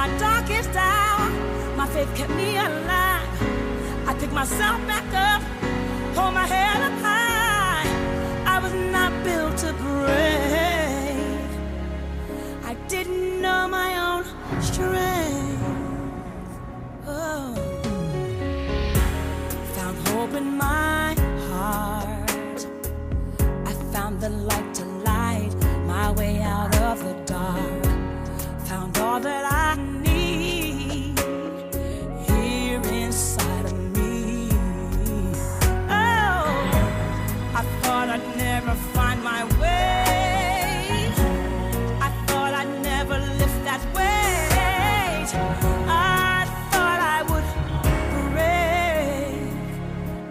my darkest hour, my faith kept me alive. I picked myself back up, hold my head up high. I was not built to break. I didn't know my own strength. Oh. Found hope in my heart. I found the light to light my way out of the dark. Found all that I need here inside of me. Oh, I thought I'd never find my way. I thought I'd never lift that weight. I thought I would break.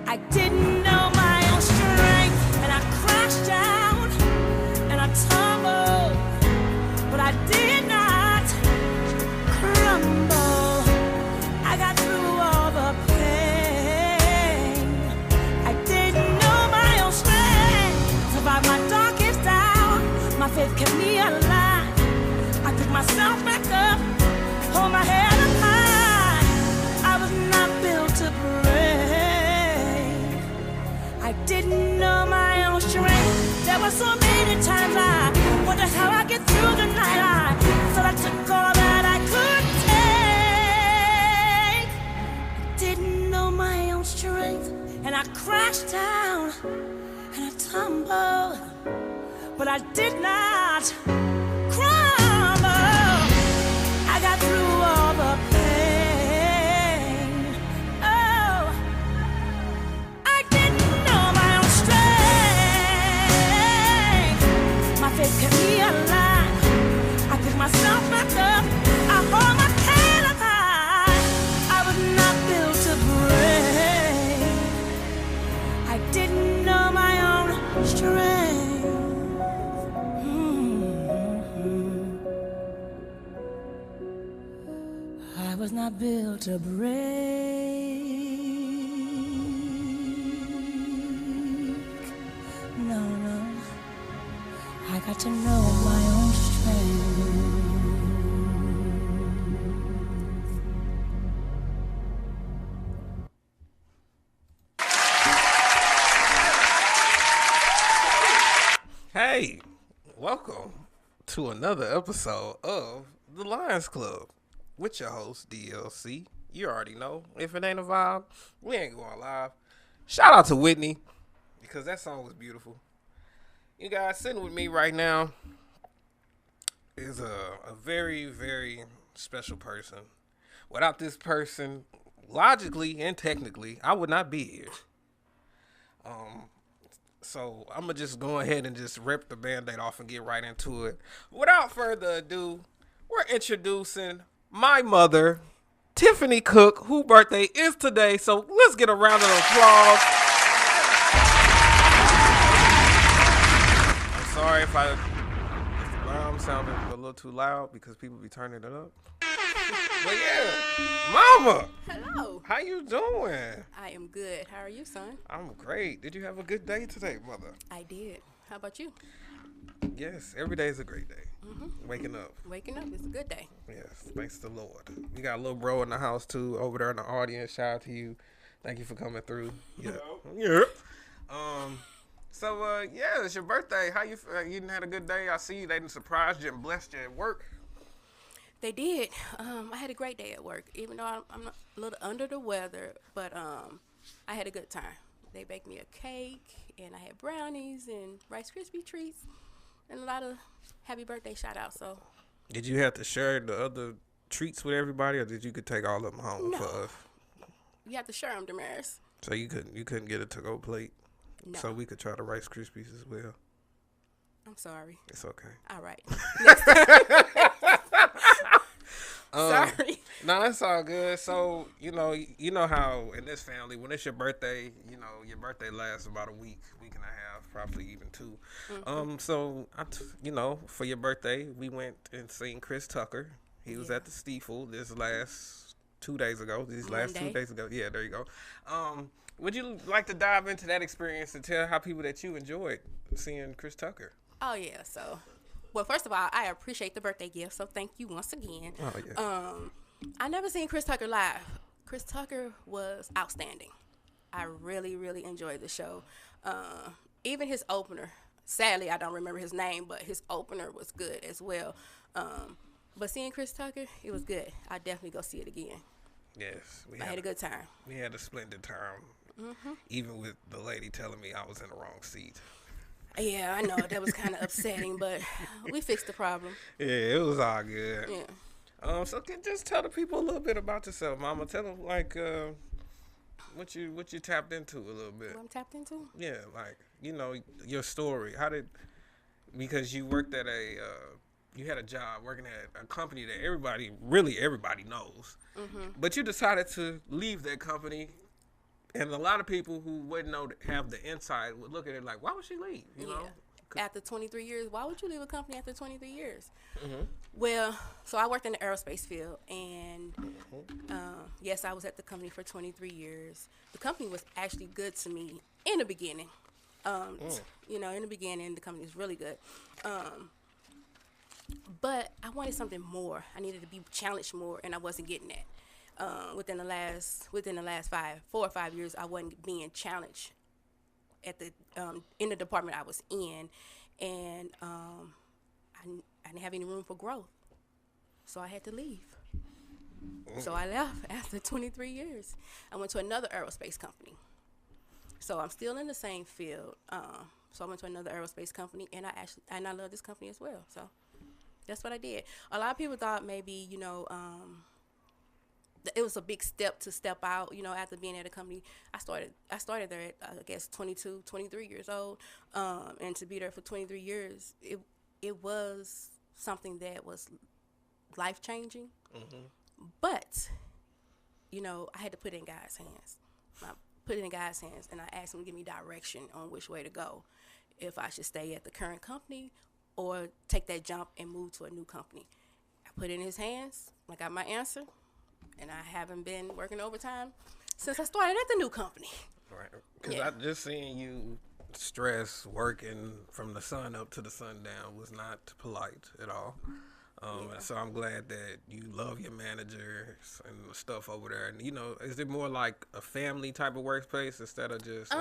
I didn't know my own strength, and I crashed down and I tumbled, but I did not crumble. I got through all the pain. I didn't know my own strength. Survived my darkest hour, my faith kept me alive. I picked myself back up, hold my head up high. I was not built to break. I didn't know my own strength. There were so many times I wondered how I get through the night. I thought I took all that I could take. I didn't know my own strength, and I crashed down and I tumbled, but I did not crumble. I got through all the pain. Oh, I didn't know my own strength. My faith kept me alive. I picked myself back up. I hold my head up high. I was not built to break. I didn't know my own strength. I was not built to break. No. I got to know my own strength. Hey, welcome to another episode of The Lions Club with your host, DLC. You already know. If it ain't a vibe, we ain't going live. Shout out to Whitney, because that song was beautiful. You guys, sitting with me right now is a very, very special person. Without this person, logically and technically, I would not be here. So I'm going to just go ahead and just rip the Band-Aid off and get right into it. Without further ado, we're introducing my mother, Tiffany Cook, whose birthday is today. So let's get a round of applause. I'm sorry if the alarm sounded a little too loud because people be turning it up. But yeah, Mama. Hello. How you doing? I am good. How are you, son? I'm great. Did you have a good day today, Mother? I did. How about you? Yes, every day is a great day. Mm-hmm. Waking up is a good day. Yes, thanks to the Lord. We got a little bro in the house too, over there in the audience. Shout out to you. Thank you for coming through. Yeah. Yeah. So yeah, it's your birthday. How you didn't had a good day? I see you. They didn't surprise you and blessed you at work. They did. I had a great day at work, even though I'm a little under the weather, but I had a good time. They baked me a cake, and I had brownies and Rice Krispie treats, and a lot of happy birthday shout-outs. So, did you have to share the other treats with everybody, or did you could take all of them home for us? You have to share them, Damaris. So you couldn't get a to-go plate? No. So we could try the Rice Krispies as well. I'm sorry. It's okay. All right. Next time. Sorry. No, that's all good. So, you know how in this family, when it's your birthday, your birthday lasts about a week and a half, probably even two. Mm-hmm. So, for your birthday, we went and seen Chris Tucker. He was at the Stiefel this last 2 days ago. Yeah, there you go. Would you like to dive into that experience and tell how people that you enjoyed seeing Chris Tucker? Oh, yeah. So, Well, first of all, I appreciate the birthday gift, so thank you once again. Oh yeah. I never seen Chris Tucker live. Chris Tucker was outstanding. I really, really enjoyed the show. Even his opener. Sadly, I don't remember his name, but his opener was good as well. But seeing Chris Tucker, it was good. I'd definitely go see it again. Yes, I had a good time. We had a splendid time. Even with the lady telling me I was in the wrong seat. Yeah, I know. That was kind of upsetting, but we fixed the problem. Yeah, it was all good. Yeah. So just tell the people a little bit about yourself, Mama. Tell them like what you tapped into a little bit. What I'm tapped into? Yeah, like your story. Because you worked at you had a job working at a company that everybody knows, but you decided to leave that company. And a lot of people who wouldn't have the insight would look at it like, why would she leave? You know? After 23 years, why would you leave a company after 23 years? Well, so I worked in the aerospace field, and yes, I was at the company for 23 years. The company was actually good to me in the beginning. In the beginning, the company was really good. But I wanted something more. I needed to be challenged more, and I wasn't getting that. Within the last 4 or 5 years, I wasn't being challenged at the in the department I was in, and I didn't have any room for growth, so I had to leave. So I left after 23 years. I went to another aerospace company. So I'm still in the same field. So I went to another aerospace company, and I love this company as well. So that's what I did. A lot of people thought maybe it was a big step to step out, after being at a company. I started there at, I guess, 22, 23 years old. And to be there for 23 years, it was something that was life-changing. But, I had to put it in God's hands. I put it in God's hands, and I asked him to give me direction on which way to go, if I should stay at the current company or take that jump and move to a new company. I put it in his hands. I got my answer. And I haven't been working overtime since I started at the new company. Right. Because I just seeing you stress working from the sun up to the sundown was not polite at all. So I'm glad that you love your managers and stuff over there. And, is it more like a family type of workplace instead of just,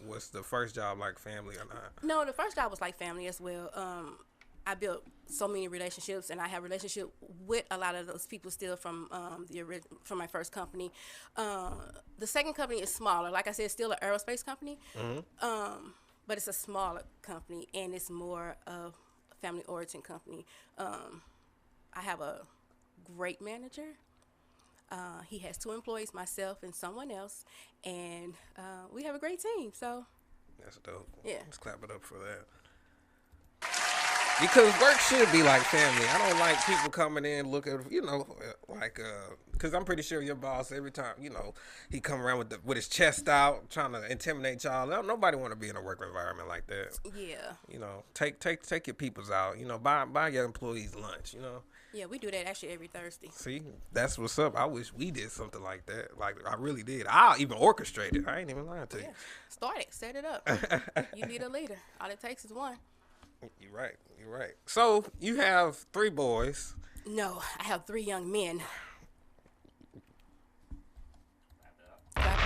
was the first job like family or not? No, the first job was like family as well. I built so many relationships, and I have a relationship with a lot of those people still from my first company. The second company is smaller. Like I said, it's still an aerospace company, but it's a smaller company, and it's more of a family origin company. I have a great manager. He has 2 employees, myself and someone else, and we have a great team. So that's dope. Yeah, let's clap it up for that. Because work should be like family. I don't like people coming in looking, because I'm pretty sure your boss, every time, he come around with his chest out, trying to intimidate y'all. Nobody want to be in a work environment like that. Yeah. Take your peoples out. Buy your employees lunch. Yeah, we do that actually every Thursday. See, that's what's up. I wish we did something like that. Like, I really did. I'll even orchestrate it. I ain't even lying to you. Start it. Set it up. You need a leader. All it takes is one. You're right. So, you have 3 boys. No, I have 3 young men. Wrap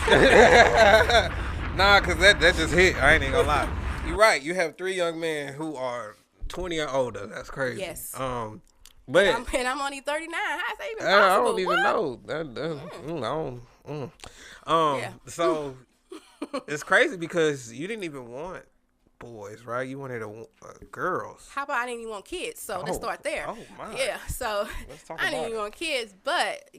it up. Nah, because that just hit. I ain't even gonna lie. You're right. You have 3 young men who are 20 or older. That's crazy. Yes. But I'm only 39. How's that even possible? I don't even know. Yeah. So, it's crazy because you didn't even want boys, right? You wanted girls. How about I didn't even want kids? So let's start there. Oh my. Yeah. So I didn't even it. want kids, but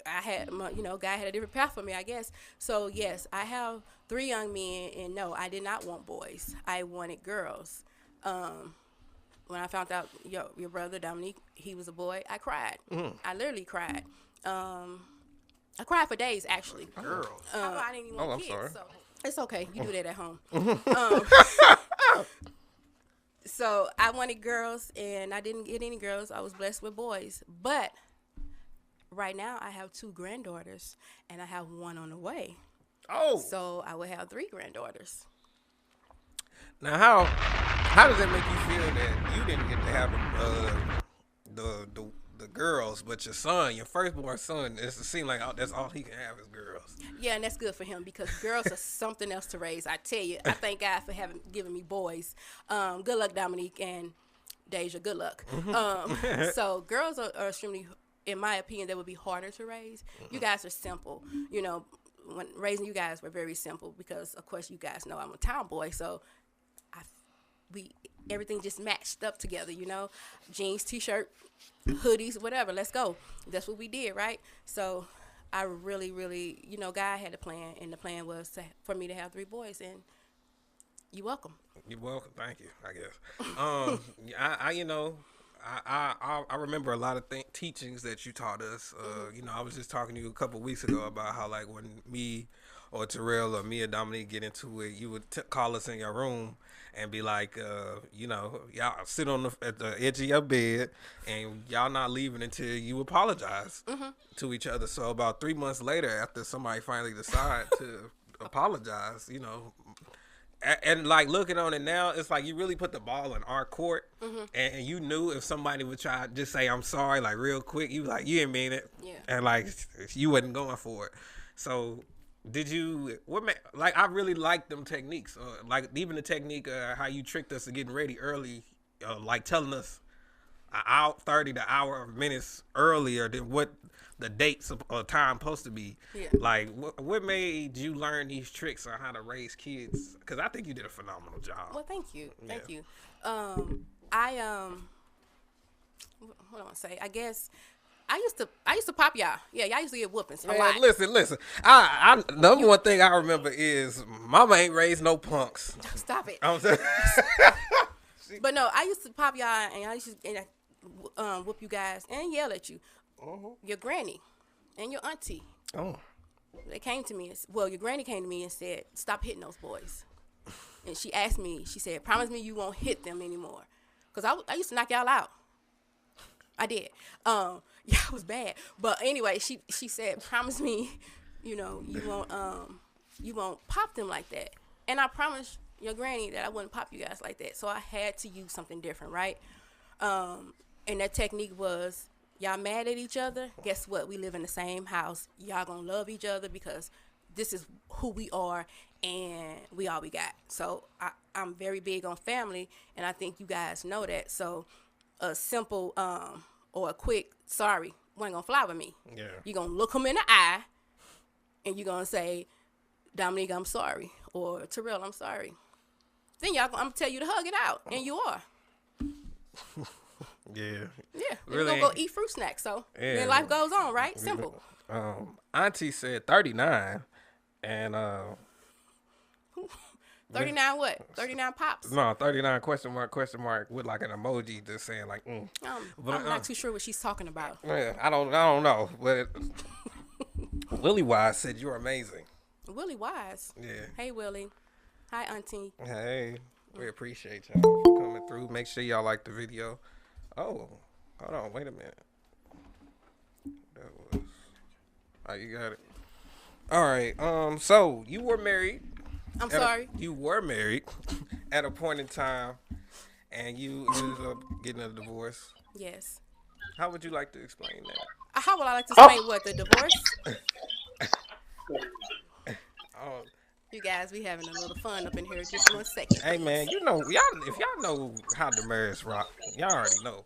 I had, God had a different path for me, I guess. So yes, I have 3 young men, and no, I did not want boys. I wanted girls. When I found out your brother Dominique, he was a boy, I cried. I literally cried. I cried for days, actually. Girls. How about I didn't even want kids? Sorry. So it's okay. You do that at home. So I wanted girls, and I didn't get any girls. I was blessed with boys. But right now, I have 2 granddaughters, and I have 1 on the way. Oh. So I will have 3 granddaughters. Now, how does that make you feel that you didn't get to have the girls, but your son, your firstborn son, it seems like that's all he can have is girls. Yeah, and that's good for him because girls are something else to raise. I tell you, I thank God for having given me boys. Good luck, Dominique and Deja. Good luck. So girls are extremely, in my opinion, they would be harder to raise. You guys are simple. You know, when raising you guys were very simple because, of course, you guys know I'm a town boy, so everything just matched up together, you know, jeans, t-shirt, hoodies, whatever, let's go. That's what we did, right? So I really, really, you know, God had a plan, and the plan was for me to have 3 boys, and you're welcome. You're welcome. Thank you, I guess. I remember a lot of teachings that you taught us. You know, I was just talking to you a couple weeks ago about how, like, when me or Terrell or me or Dominique get into it, you would call us in your room and be like, you know, y'all sit at the edge of your bed and y'all not leaving until you apologize to each other. So about 3 months later, after somebody finally decide to apologize, you know, and like looking on it now, it's like you really put the ball in our court, and you knew if somebody would try to just say I'm sorry, like real quick, you like you didn't mean it, and like you wasn't going for it. So did you? I really like them techniques, like even the technique how you tricked us to getting ready early, like telling us an hour 30 to hour minutes earlier than what the dates or time supposed to be. Yeah. Like what made you learn these tricks on how to raise kids? Because I think you did a phenomenal job. Well, thank you. Yeah. What do I want to say? I guess I used to pop y'all. Yeah, y'all used to get whoopings a lot. Listen. I number one thing I remember is Mama ain't raised no punks. Stop it. I'm saying. But no, I used to pop y'all, and I used to whoop you guys and yell at you. Your granny and your auntie. They came to me. Well, your granny came to me and said, "Stop hitting those boys." And she asked me. She said, "Promise me you won't hit them anymore," because I used to knock y'all out. I did. Yeah, it was bad. But anyway, she said, "Promise me, you know, you won't pop them like that." And I promised your granny that I wouldn't pop you guys like that. So I had to use something different, right? And that technique was, y'all mad at each other? Guess what? We live in the same house. Y'all gonna love each other because this is who we are and we all we got. So I'm very big on family, and I think you guys know that. So a simple or a quick sorry wasn't gonna fly with me. Yeah. You're gonna look them in the eye and you're gonna say, "Dominique, I'm sorry," or "Terrell, I'm sorry." Then I'm gonna tell you to hug it out, and you are. Yeah. Yeah. Really, we're gonna go eat fruit snacks. So then life goes on, right? Simple. Auntie said 39, and 39 what? 39 pops. no, 39 question mark with like an emoji just saying like. But I'm not too sure what she's talking about. Yeah, I don't know, but Willie Wise said you're amazing. Willie Wise. Yeah. Hey Willie. Hi Auntie. Hey, we appreciate y'all for coming through. Make sure y'all like the video. Oh, hold on, wait a minute. That was. Oh, you got it. All right. So you were married. I'm sorry. You were married at a point in time, and you ended up getting a divorce. Yes. How would you like to explain that? How would I like to explain what? The divorce? You guys, we having a little fun up in here. Just 1 second. Hey man, you know, if y'all know how the marriage rock, y'all already know.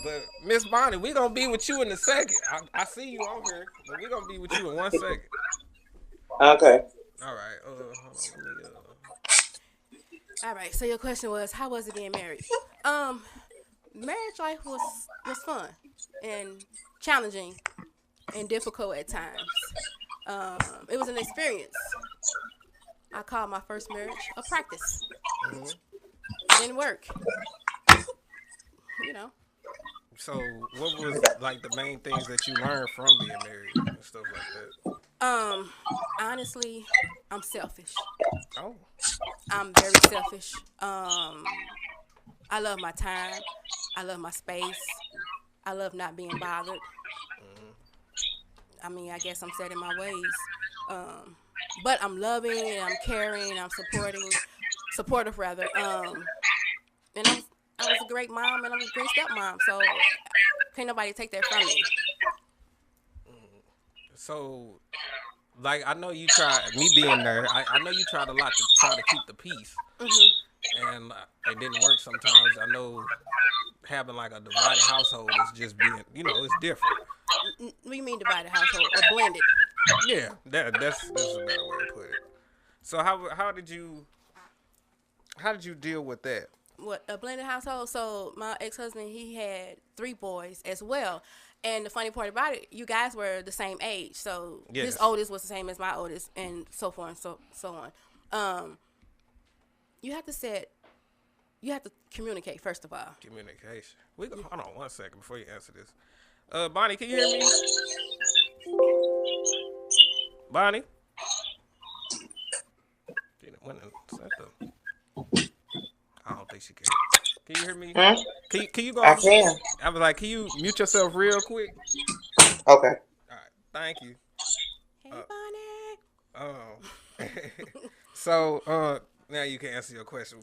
But Miss Bonnie, we gonna be with you in a second. I see you on here, but we gonna be with you in 1 second. Okay. All right. Hold on. Let me, All right. So your question was, how was it being married? Marriage life was fun and challenging and difficult at times. It was an experience. I call my first marriage a practice. It didn't work. You know. So, what was like the main things that you learned from being married and stuff like that? Honestly, I'm selfish. Oh. I'm very selfish. I love my time. I love my space. I love not being bothered. I mean, I guess I'm set in my ways. But I'm loving and I'm caring and I'm supportive rather. And I was a great mom, and I was a great stepmom. So can't nobody take that from me. So, like, I know you tried me being there. I know you tried a lot to try to keep the peace, Hmm. and it didn't work sometimes. I know having like a divided household is just being, it's different. What do you mean divided household or blended? Yeah, that's a better way to put it. So how did you deal with that? What, a blended household? So my ex-husband, he had 3 boys as well. And the funny part about it, you guys were the same age. So his Yes, oldest was the same as my oldest, and so forth and so on. Um, you have to set you have to communicate first of all. communication. We go, hold on 1 second before you answer this. Bonnie, can you hear me? Bonnie. I don't think she can. Can you hear me? Hmm? Can you go? I can. I was like, can you mute yourself real quick? Okay. All right, thank you. Hey, Bonnie. Oh, so now you can answer your question.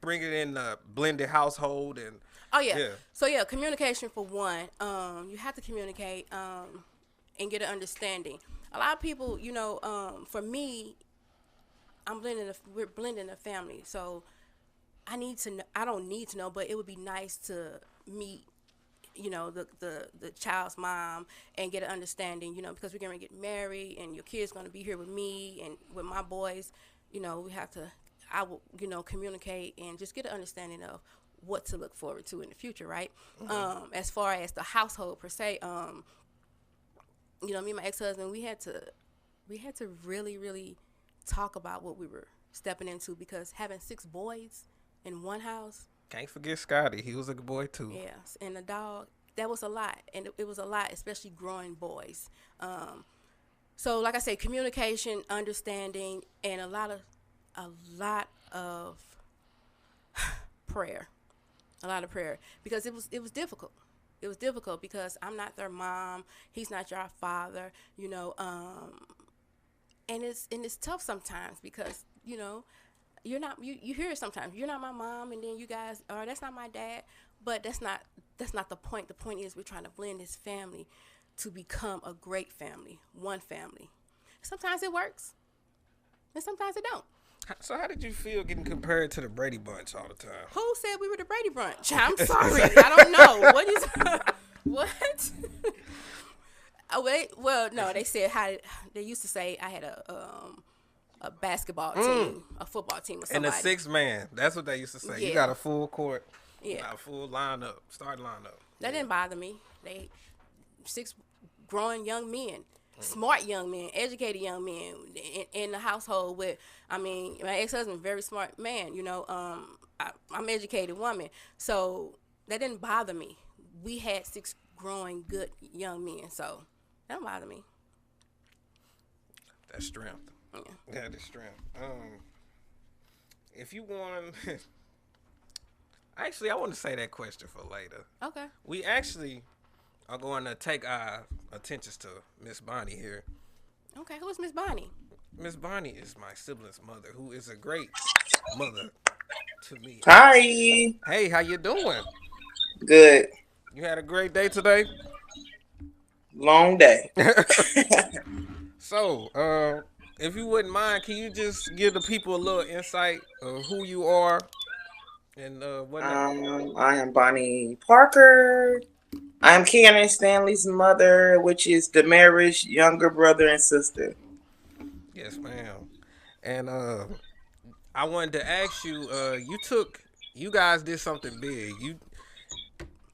Bring it in the blended household and Oh yeah. yeah. So yeah, communication for one. You have to communicate and get an understanding. A lot of people, for me, we're blending a family. So I need to know, I don't need to know, but it would be nice to meet, the child's mom and get an understanding, because we're going to get married and your kid's going to be here with me and with my boys. We have to, I will, communicate and just get an understanding of what to look forward to in the future, right? As far as the household per se, me and my ex-husband, we had to really, really talk about what we were stepping into, because having 6 boys in one house, Can't forget Scotty. He was a good boy too. yes, and a dog, that was a lot, and it was a lot, especially growing boys. So, like I say, communication, understanding, and a lot of prayer, because it was difficult. It was difficult because I'm not their mom. He's not your father. And it's tough sometimes because you're not you hear it sometimes, you're not my mom, and then you guys are, that's not my dad. But that's not the point. The point is we're trying to blend this family to become a great family, one family. Sometimes it works and sometimes it don't. So how did you feel getting compared to the Brady Bunch all the time? Who said we were the Brady Bunch? I'm sorry, I don't know what is what. Oh wait, well no, they said they used to say I had a basketball team, a football team, or And somebody. the 6 man. That's what they used to say. You Yeah. got a full court. Yeah. Got a full lineup. Starting lineup. That didn't bother me. They 6 growing young men, smart young men, educated young men in the household with. I mean, my ex-husband, very smart man. I'm an educated woman, so that didn't bother me. We had 6 growing good young men, so that don't bother me. That's strength. Yeah. That is strength. If you want, actually, I want to say that question for later. Okay. We actually are going to take our attentions to Miss Bonnie here. Okay. Who is Miss Bonnie? Miss Bonnie is my sibling's mother, who is a great mother to me. Hi. Hey, how you doing? Good. You had a great day today? Long day. So, if you wouldn't mind, can you just give the people a little insight of who you are and whatnot? I am Bonnie Parker. I am Keanu Stanley's mother, which is Demari's younger brother and sister. Yes, ma'am. And I wanted to ask you, you guys did something big.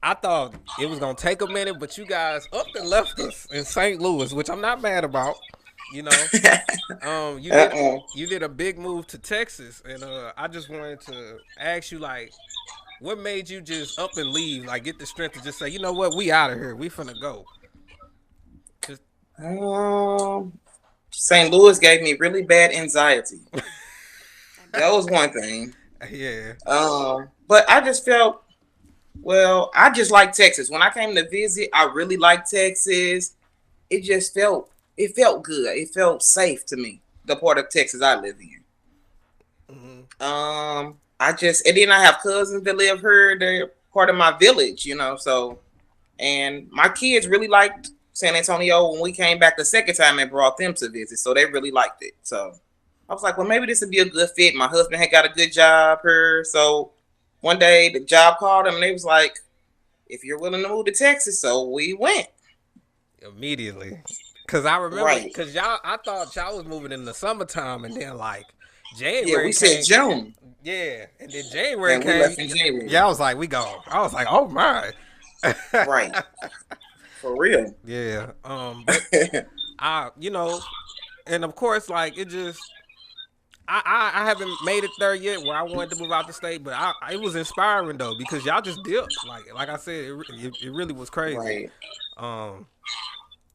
I thought it was gonna take a minute, but you guys up and left us in St. Louis, which I'm not mad about. You know, you did a big move to Texas, and I just wanted to ask you, like, what made you just up and leave, like, get the strength to just say, you know what, we out of here, we finna go. Just, St. Louis gave me really bad anxiety. That was one thing. yeah. But I just felt, well, I just like Texas. When I came to visit, I really liked Texas. It felt good. It felt safe to me. The part of Texas I live in. Mm-hmm. And then I have cousins that live here. They're part of my village, so, and my kids really liked San Antonio when we came back the second time and brought them to visit. So they really liked it. So I was like, well, maybe this would be a good fit. My husband had got a good job here. So one day the job called him and they was like, if you're willing to move to Texas. So we went. Immediately. Because I remember, because I thought y'all was moving in the summertime and then like January. Yeah, we said June. Yeah, and then January and came. We left in January. Yeah, I was like, we go. I was like, oh my. Right. For real. Yeah. But and of course, like it just, I haven't made it there yet where I wanted to move out the state, but it was inspiring though because y'all just dipped. Like I said, it really was crazy. Right.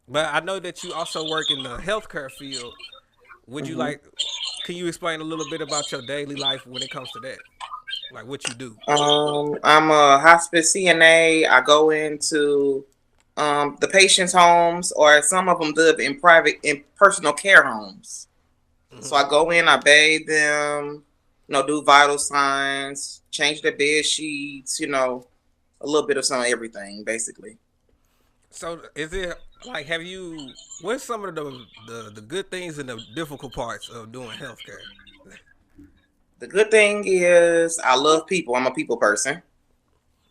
But I know that you also work in the healthcare field. Would you can you explain a little bit about your daily life when it comes to that? Like what you do? I'm a hospice CNA. I go into the patient's homes, or some of them live in personal care homes. Mm-hmm. So I go in, I bathe them, do vital signs, change their bed sheets, a little bit of some of everything, basically. So is it like, what's some of the good things and the difficult parts of doing healthcare? The good thing is I love people. I'm a people person.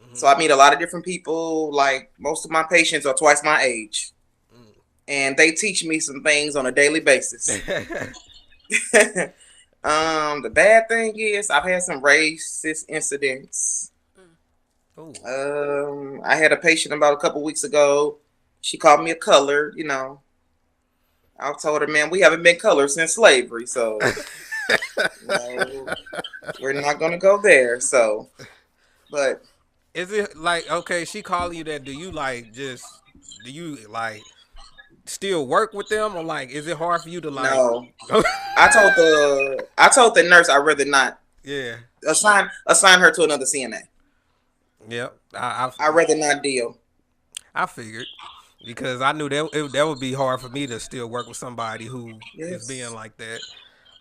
Mm-hmm. So I meet a lot of different people. Like most of my patients are twice my age. Mm. And they teach me some things on a daily basis. The bad thing is I've had some racist incidents. I had a patient about a couple weeks ago. She called me a color, I told her, man, we haven't been colored since slavery, so we're not gonna go there. So, but is it like, okay, she calling you that? Do you still work with them, or like is it hard for you to like? No, I told the nurse I'd rather not. Yeah. Assign her to another CNA. Yep. I'd rather not deal. I figured because I knew that would be hard for me to still work with somebody who is being like that.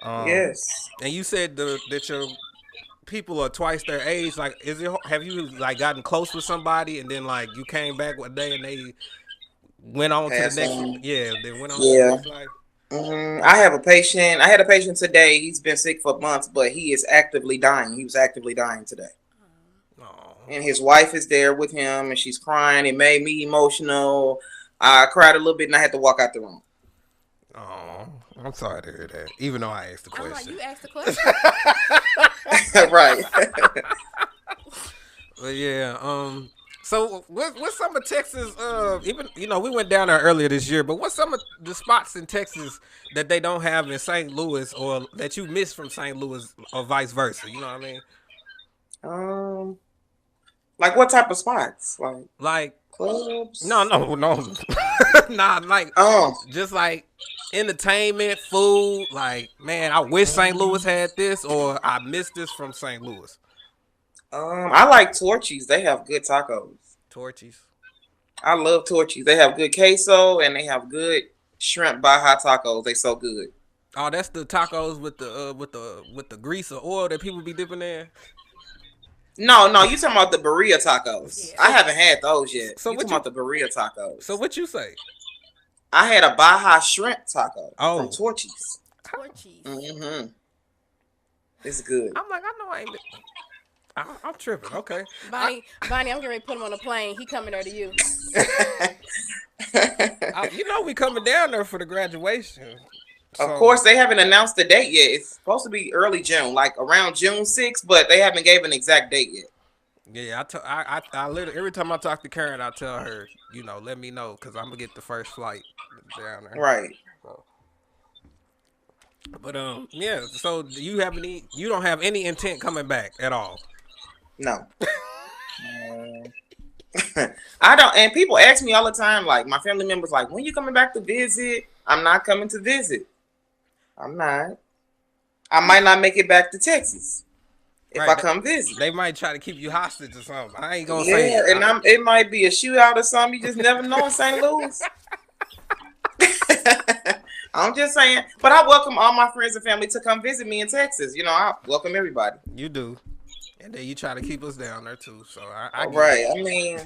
Yes. And you said that your people are twice their age. Like, have you like gotten close with somebody and then like you came back one day and they went on to the next? Yeah, they went on to the next life. Mm-hmm. I had a patient today. He's been sick for months, but he is actively dying. He was actively dying today. And his wife is there with him, and she's crying. It made me emotional. I cried a little bit, and I had to walk out the room. Oh, I'm sorry to hear that. Even though I asked the question. I'm like, you asked the question? Right. But yeah, so what's some of Texas? Even we went down there earlier this year, but what's some of the spots in Texas that they don't have in St. Louis, or that you miss from St. Louis, or vice versa? You know what I mean? Like what type of spots? Like clubs? No. Nah, like just like entertainment, food. Like, man, I wish St. Louis had this, or I missed this from St. Louis. I like Torchy's. They have good tacos. Torchy's. I love Torchy's. They have good queso and they have good shrimp baja tacos. They so good. Oh, that's the tacos with the grease or oil that people be dipping in. No, you talking about the birria tacos. Yeah. I haven't had those yet. So you talking about the birria tacos. So what you say? I had a baja shrimp taco from Torchy's. Torchy's. Mm-hmm. It's good. I'm like, I know I ain't. I'm tripping. Okay. Bonnie, I'm getting ready to put him on a plane. He coming there to you. We coming down there for the graduation. Of course, they haven't announced the date yet. It's supposed to be early June, like around June 6th, but they haven't gave an exact date yet. Yeah, I literally, every time I talk to Karen, I tell her, let me know, because I'm gonna get the first flight down there. Right. So. But yeah. So you don't have any intent coming back at all? No. I don't. And people ask me all the time, like my family members, like, when you coming back to visit? I'm not coming to visit. I'm not. I might not make it back to Texas if I come visit. They might try to keep you hostage or something. I ain't gonna say it. Yeah, and it might be a shootout or something. You just never know in St. Louis. I'm just saying. But I welcome all my friends and family to come visit me in Texas. I welcome everybody. You do. And then you try to keep us down there too. So I get Right. I mean,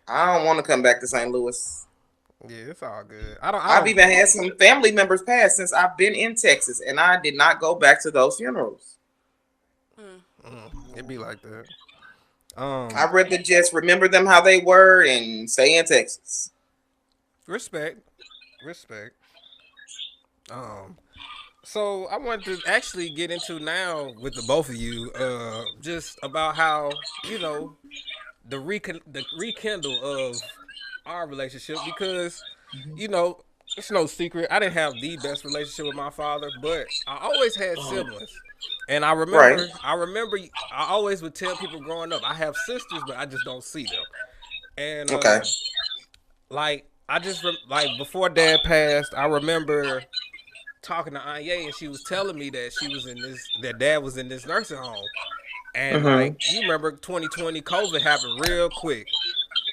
I don't want to come back to St. Louis. it. Yeah, it's all good. I I've don't. even had some family members pass since I've been in Texas, and I did not go back to those funerals. It be like that. I'd rather just remember them how they were and stay in Texas. Respect, respect. Um, so I wanted to actually get into now with the both of you, just about how the rekindle of our relationship because it's no secret I didn't have the best relationship with my father, but I always had siblings. And Right. I remember, I always would tell people growing up, I have sisters, but I just don't see them. And Okay. like like before Dad passed, I remember talking to Anya, and she was telling me that that Dad was in this nursing home, and Mm-hmm. like you remember 2020 COVID happened real quick,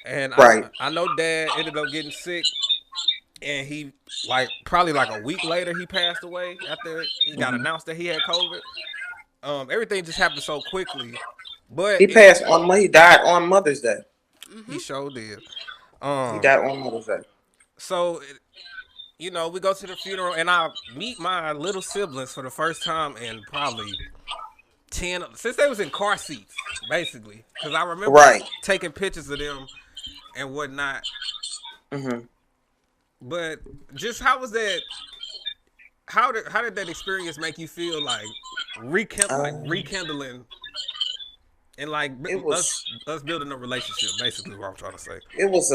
and Right. I know Dad ended up getting sick, and he like probably like a week later he passed away after he got Mm-hmm. announced that he had COVID. Everything just happened so quickly, but He passed on. He died on Mother's Day. he sure did. He Um, died on Mother's Day. so we go to the funeral, and I meet my little siblings for the first time in probably 10 since they was in car seats, basically, because I remember Right. taking pictures of them and whatnot. Mm-hmm. But just how was that? How did that experience make you feel like Um, rekindling and like it was us building a relationship? Basically, what I'm trying to say. it was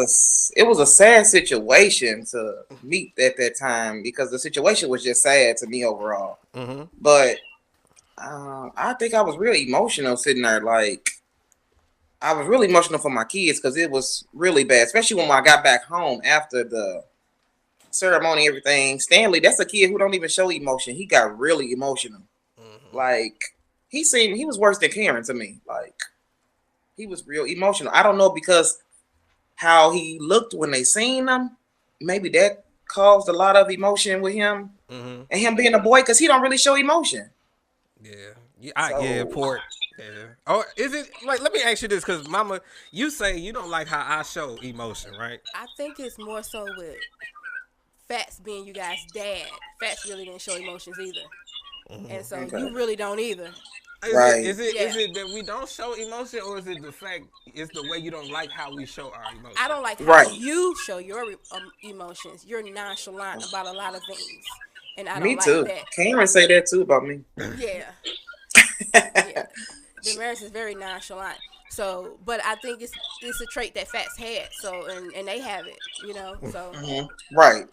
a sad situation to meet at that time because the situation was just sad to me overall. Mm-hmm. But I think I was really emotional sitting there. Like I was really emotional for my kids because it was really bad, especially when I got back home after the ceremony, everything. Stanley, that's a kid who don't even show emotion. He got really emotional. Mm-hmm. Like he was worse than Karen to me. Like he was real emotional. I don't know because how he looked when they seen him. Maybe that caused a lot of emotion with him Mm-hmm. and him being a boy because he don't really show emotion. Yeah. Yeah, So Port. Yeah. Oh, is it like? Let me ask you this, because Mama, you say you don't like how I show emotion, right? I think it's more so with Fats being you guys' dad. Fats really didn't show emotions either, and so okay, you really don't either. Is it right. is it Yeah, is it that we don't show emotion, or is it the fact it's the way you don't like how we show our I emotion? don't like how Right. you show your emotions. You're nonchalant about a lot of things, and I don't Me like too. that. Cameron say that too about me. Yeah, yeah. Damaris is very nonchalant. So, but I think it's a trait that Fats had. So, and they have it, So, Mhm. Right.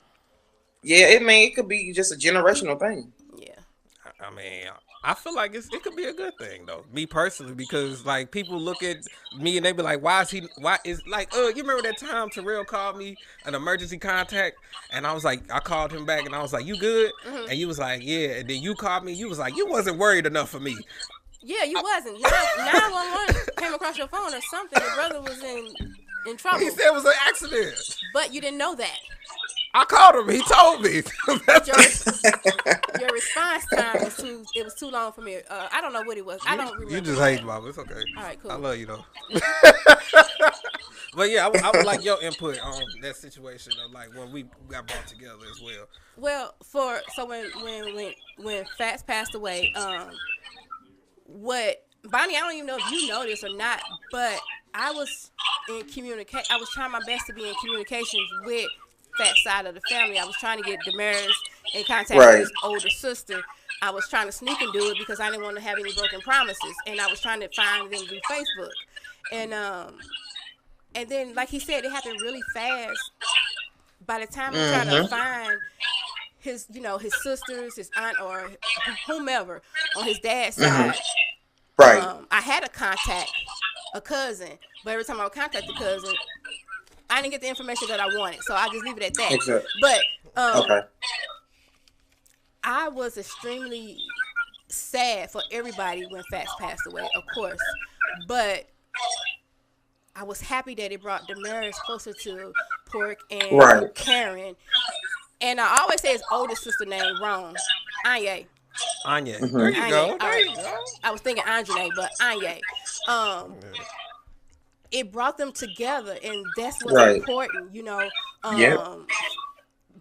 Yeah, it could be just a generational thing. I mean, I feel like it could be a good thing though. Me personally, because like people look at me and they be like, "Why is he? Why is like? You remember that time Terrell called me an emergency contact, and I was like, I called him back, and I was like, you good? yeah. And you was like, yeah. And then you called me, you was like, you wasn't worried enough for me. Yeah, you wasn't. 911 came across your phone or something. Your brother was in He trouble, said it was an accident. but you didn't know that. I called him. He told me. But your response time was too long for me. I don't know what it was. I don't remember. You just hate Mama. It's okay. All right, I cool. love you though. But yeah, I would like your input on that situation of like when we got brought together as well. Well, when Fats passed away, what Bonnie, I don't even know if you know this or not, but I was in communicate. I was trying my best to be in communications with that side of the family. I was trying to get Damaris in contact with Right. his older sister. I was trying to sneak and do it because I didn't want to have any broken promises, and I was trying to find them through Facebook, and then like he said, it happened really fast. By the time I'm trying to find his sisters, his aunt, or whomever on his dad's side, Right. I had a cousin, but every time I would contact the cousin, I didn't get the information that I wanted, so I just leave it at that. Exactly. But Okay. I was extremely sad for everybody when Fats passed away, of course, but I was happy that it brought Damaris closer to Pork and Right. Karen. And I always say his oldest sister name wrong. Anya. Anya. Mhm. There you Anya. go. All There right. you go. I was thinking Andre, but Anya. It brought them together, and that's what's Right. important, you know. Yep.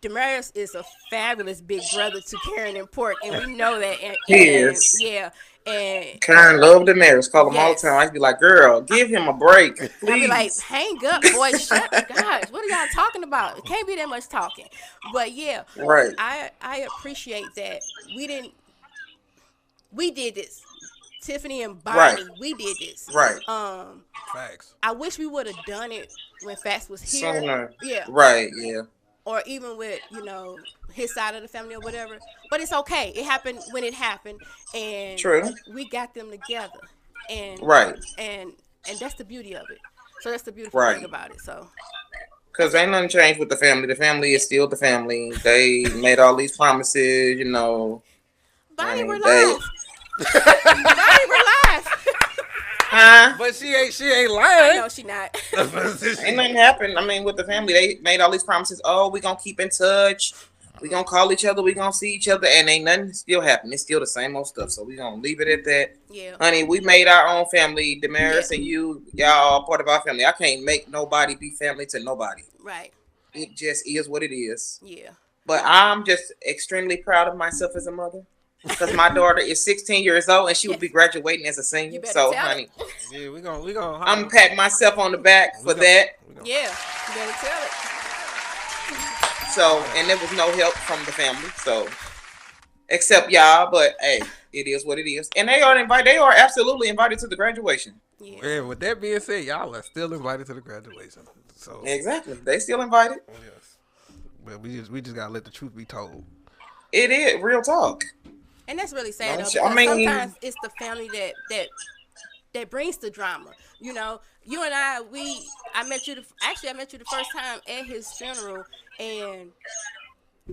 Damaris is a fabulous big brother to Karen and Pork, and we know that. He And is. yeah, and Karen loved the marriage. Call him all the yes, time. I'd be like, girl, give him a break, I'd be like, please. hang up, boy, shut, guys, what are y'all talking about? It can't be that much talking. But yeah, Right. I appreciate that we did this. Tiffany and Bonnie, Right. we did this. Right. Facts. I wish we would have done it when Fats was here. Sooner. Yeah. Right. Yeah. Or even with, you know, his side of the family or whatever. But it's okay. It happened when it happened, and True. we got them together. And Right. and that's the beauty of it. So that's the beautiful Right. thing about it. So Because ain't nothing changed with the family. The family is still the family. They made all these promises, you know. Bonnie, we're and they, live. Bonnie, we're live. huh? But she ain't lying. No, she not. Ain't nothing happened. I mean, with the family, they made all these promises. Oh, we gonna keep in touch. We gonna call each other. We gonna see each other, and ain't nothing still happened. It's still the same old stuff. So we gonna leave it at that. Yeah. Honey, we made our own family. Damaris Yeah. and y'all all part of our family. I can't make nobody be family to nobody. Right. It just is what it is. Yeah. But I'm just extremely proud of myself as a mother. Because my daughter is 16 years old and she will be graduating as a You senior. better So, tell honey, Yeah, we gonna. I'm gonna pat myself on the back for that. Yeah. You better tell it. So, and there was no help from the family. So, except y'all, but hey, it is what it is. And they are invited. They are absolutely invited to the graduation. Yeah. Yeah, with that being said, y'all are still invited to the graduation. So Exactly, they still invited. yes, but we just gotta let the truth be told. It is real talk. And that's really sad, though, I because mean- sometimes it's the family that brings the drama. You know, you and I met you the first time at his funeral, and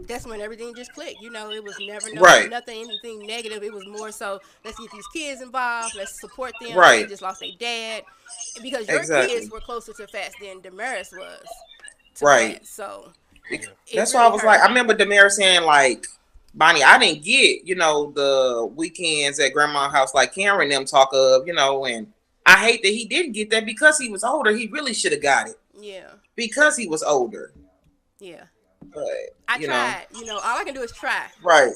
that's when everything just clicked. You know, it was never Right. anything negative. It was more so, let's get these kids involved, let's support them. Right. They just lost their dad, because your Exactly. kids were closer to Fats than Damaris was to Right. Fats. So That's why I was like, I remember Damaris saying like, Bonnie, I didn't get, you know, the weekends at grandma's house like Karen and them talk of, you know, and I hate that he didn't get that because he was older. He really should have got it yeah, because he was older. yeah. But I you tried. You know, all I can do is try. know, right.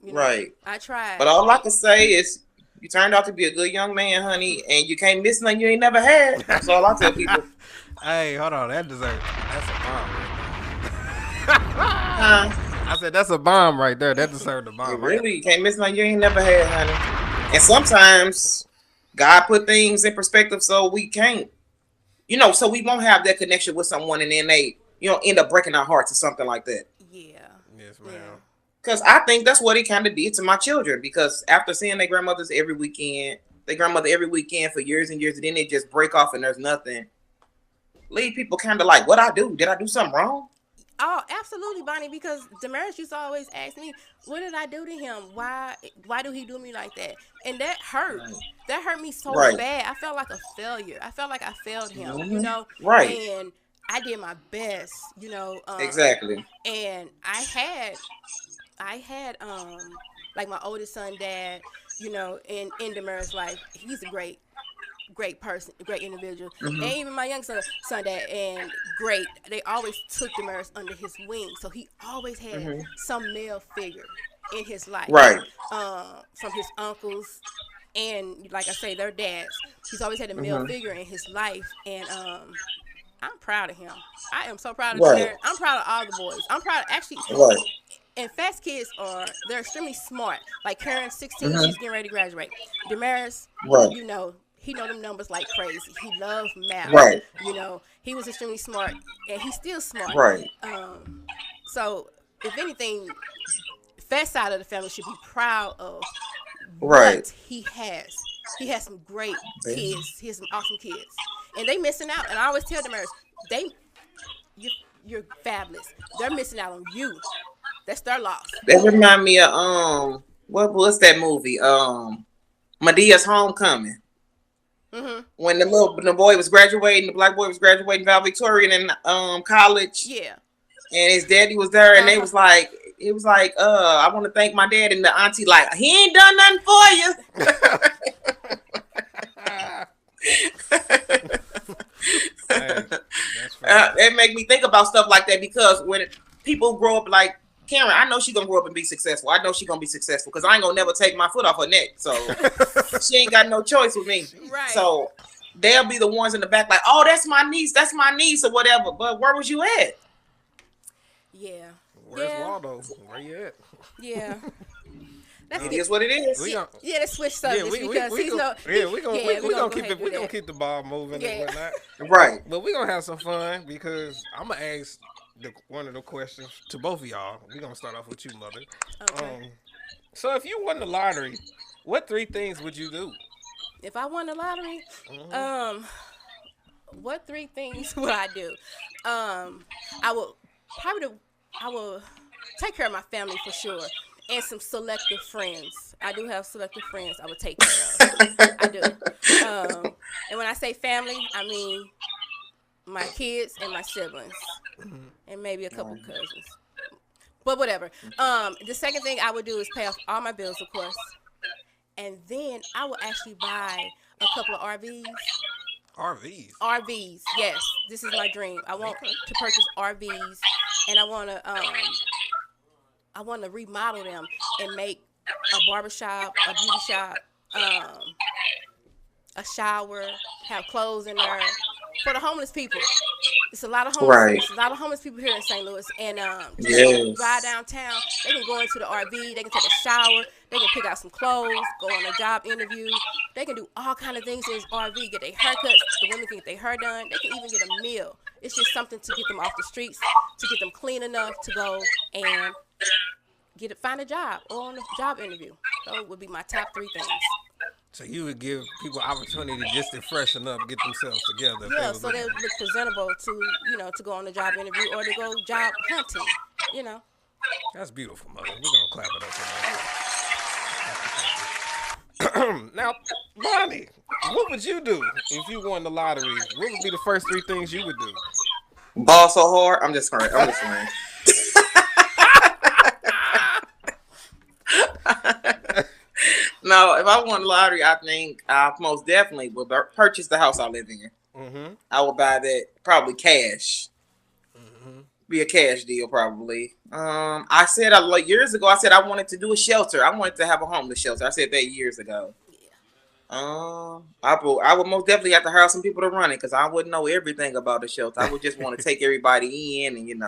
You know, Right. I tried. But all I can say is you turned out to be a good young man, honey, and you can't miss nothing you ain't never had. That's all I tell people. Hey, hold on, that's a bomb. Huh? I said that's a bomb right there. That deserved a You bomb. really can't miss nothing you ain't never had, honey. And sometimes God put things in perspective so we can't, you know, so we won't have that connection with someone and then they, you know, end up breaking our hearts or something like that. Yeah. Yes, ma'am. Yeah. Because I think that's what it kind of did to my children. Because after seeing their grandmother every weekend for years and years, and then they just break off and there's nothing. Leave people kind of like, what I do? Did I do something wrong? Oh, absolutely, Bonnie. Because Damaris used to always ask me, "What did I do to him? Why do he do me like that?" And that hurt. That hurt me so Right. bad. I felt like a failure. I felt like I failed him. You Mhm. know. Right. And I did my best. You know. Exactly. And I had like my oldest son dad. You know, in Damaris' life, he's a great person, a great individual. Mhm. And even my young son dad, and great. They always took Damaris under his wing, so he always had some male figure in his life, Right. From his uncles, and like I say, their dads. He's always had a male figure in his life, and I'm proud of him. I am so proud of Right. Damaris. I'm proud of all the boys. I'm proud, actually. Right. And Fats kids they're extremely smart. Like Karen's 16, she's getting ready to graduate. Damaris, Right. you know, he know them numbers like crazy. He loves math. Right. You know, he was extremely smart, and he's still smart. Right. So, if anything, Fats side of the family should be proud of Right. what he has. He has some great kids. He has some awesome kids, and they missing out. And I always tell Damaris, you're fabulous. They're missing out on you. That's their loss. That remind me of what was that movie? Medea's Homecoming. Mm-hmm. When the boy was graduating, the black boy was graduating Valedictorian in college, Yeah. and his daddy was there, and they was like, it was like, I want to thank my dad, and the auntie like, he ain't done nothing for you. Hey, that's fair. It make me think about stuff like that because when people grow up like Karen, I know she's gonna grow up and be successful. I know she's gonna be successful because I ain't gonna never take my foot off her neck. So she ain't got no choice with me. Right. So they'll be the ones in the back like, oh, that's my niece or whatever. But where was you at? Yeah. Where's Waldo? Where you at? Yeah. It is what it is. Let's switch subjects because he's no. We're gonna keep the ball moving and whatnot. Right. But we're gonna have some fun because I'm gonna ask one of the questions to both of y'all. We're gonna start off with you, Mother. Okay. So if you won the lottery, what 3 things would you do? If I won the lottery, what 3 things would I do? I will take care of my family for sure. And some selective friends. I do have selective friends I would take care of. I do. And when I say family, I mean my kids and my siblings. And maybe a couple cousins. But whatever. The second thing I would do is pay off all my bills, of course. And then I will actually buy a couple of RVs. RVs, yes. This is my dream. I want to purchase RVs. And I want to remodel them and make a barbershop, a beauty shop, a shower, have clothes in there for the homeless people. It's a lot of homeless. Right. It's a lot of homeless people here in St. Louis, and just ride downtown. They can go into the RV. They can take a shower. They can pick out some clothes. Go on a job interview. They can do all kind of things in this RV. Get their haircuts. The women can get their hair done. They can even get a meal. It's just something to get them off the streets, to get them clean enough to go and find a job or on a job interview. Those would be my top 3 things. So you would give people opportunity just to freshen up, get themselves together. Yeah, so they would look presentable to go on a job interview or to go job hunting, That's beautiful, Mother. We're going to clap it up for that. Now, Bonnie, what would you do if you won the lottery? What would be the first 3 things you would do? Ball so hard. I'm just playing. No, if I won the lottery, I think I most definitely would purchase the house I live in. Mm-hmm. I would buy that probably cash. Mm-hmm. Be a cash deal probably. I said years ago. I said I wanted to do a shelter. I wanted to have a homeless shelter. I said that years ago. Yeah. I would most definitely have to hire some people to run it because I wouldn't know everything about the shelter. I would just want to take everybody in and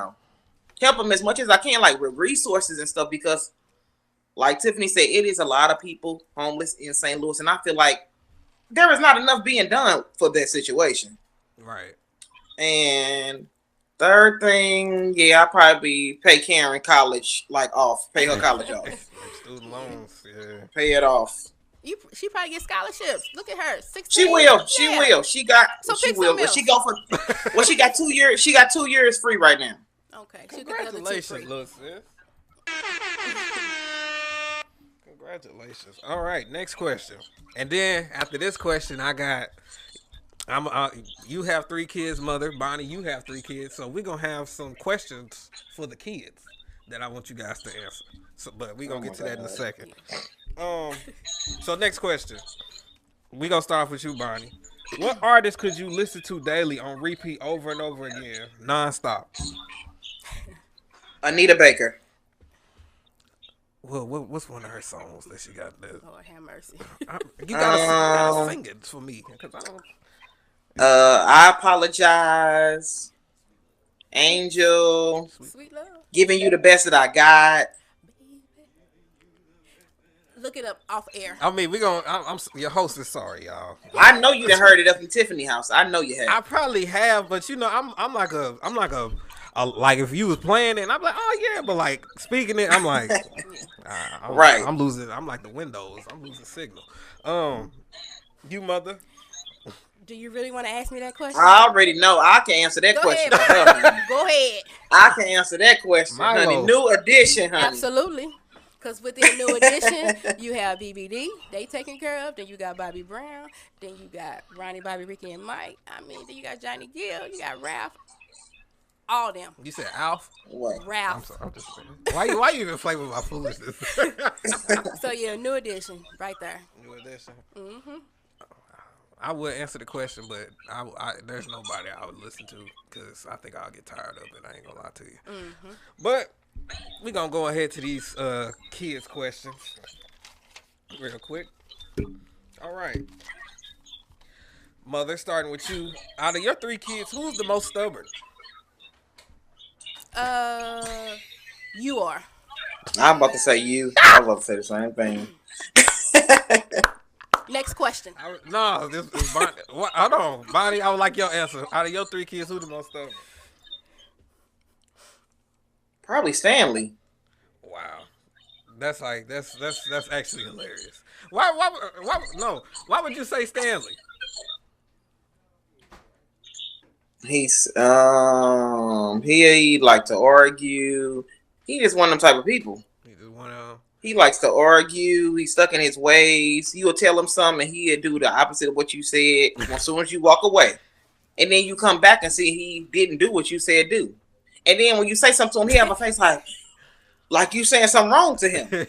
help them as much as I can, like with resources and stuff because. Like Tiffany said, it is a lot of people homeless in St. Louis, and I feel like there is not enough being done for that situation. Right. And third thing, I'll probably pay Karen college off, pay her college off. Student loans, yeah. Pay it off. She probably get scholarships. Look at her, 16. She will. She will. She will. But she go for. Well, she got 2 years. She got 2 years free right now. Okay. Congratulations, little sis. Congratulations. All right, next question. And then after this question, you have 3 kids, Mother. Bonnie, you have 3 kids. So we're going to have some questions for the kids that I want you guys to answer. But we're going to get to that in a second. So next question. We're going to start off with you, Bonnie. What artist could you listen to daily on repeat over and over again, nonstop? Anita Baker. Well, what's one of her songs that she got there? Lord have mercy. You gotta sing it for me, cause I don't. I apologize, Angel. Sweet love. Giving you the best that I got. Look it up off air. I mean, I'm your host is sorry, y'all. I know you done heard it up in Tiffany house. I know you have. I probably have, but I'm like like if you was playing it, and I'm like, oh yeah, but like speaking it, I'm like, right. I'm losing. I'm like the Windows. I'm losing signal. You, Mother. Do you really want to ask me that question? I already know. I can answer that question. Go ahead. I can answer that question, honey. New edition, honey. Absolutely. Because within New Edition, you have BBD, they taken care of. Then you got Bobby Brown. Then you got Ronnie, Bobby, Ricky, and Mike. I mean, then you got Johnny Gill. You got Ralph. All them. You said Alf? What? I'm Ralph. sorry. I'm just saying. Why you even play with my foolishness? So yeah, New Edition, right there. New edition. I would answer the question, but there's nobody I would listen to because I think I'll get tired of it. I ain't gonna lie to you. But we gonna go ahead to these kids questions real quick. All right, Mother, starting with you. Out of your 3 kids, who's the most stubborn? You are. I'm about to say you. I was about to say the same thing. Next question. No, this is Bonnie. Hold on, Bonnie. I would like your answer. Out of your 3 kids, who's the most stubborn? Probably Stanley. Wow, that's actually hilarious. Why would you say Stanley? He like to argue. He just one of them type of people. He just wanna. He likes to argue. He's stuck in his ways. You will tell him something, and he'll do the opposite of what you said as soon as you walk away. And then you come back and see he didn't do what you said do. And then when you say something to him, he have a face like you saying something wrong to him.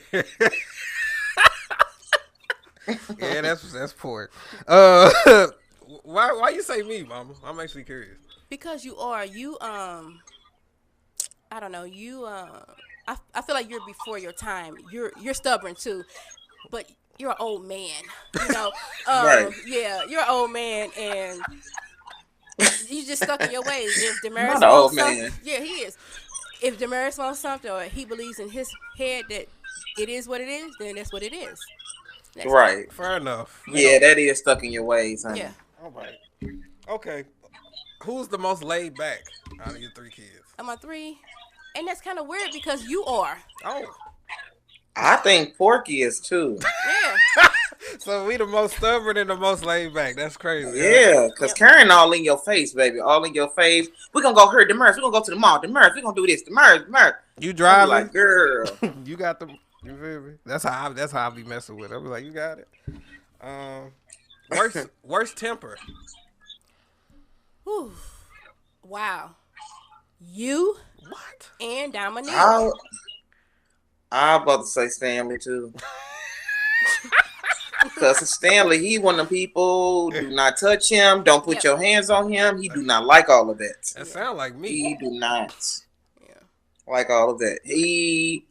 Yeah, that's poor. Why you say me, Mama? I'm actually curious. Because you are. I don't know. I feel like you're before your time. You're stubborn too, but you're an old man. You know. Right. Yeah, you're an old man, and you just stuck in your ways. If Damaris Not an old wants something, man. yeah, he is. If Damaris wants something, or he believes in his head that it is what it is, then that's what it is. That's Right. Fair enough. Yeah, that is stuck in your ways, honey. Yeah. All right. Okay. Who's the most laid back out of your 3 kids? I'm on 3, and that's kind of weird because you are. Oh. I think Porky is too. Yeah. So we the most stubborn and the most laid back. That's crazy. Yeah, because Karen all in your face, baby. All in your face. We're going to go here, Damaris. We're going to go to the mall. Damaris, we're going to do this. Damaris. You driving? Like, girl. You got the. You feel me? That's how I be messing with. I be like, you got it. Worst temper. Whew. Wow. You What? and Dominique. I'm about to say Stanley too. Because Stanley, he one of the people, do not touch him, don't put your hands on him. He do not like all of that. That sound like me. He do not like all of that. He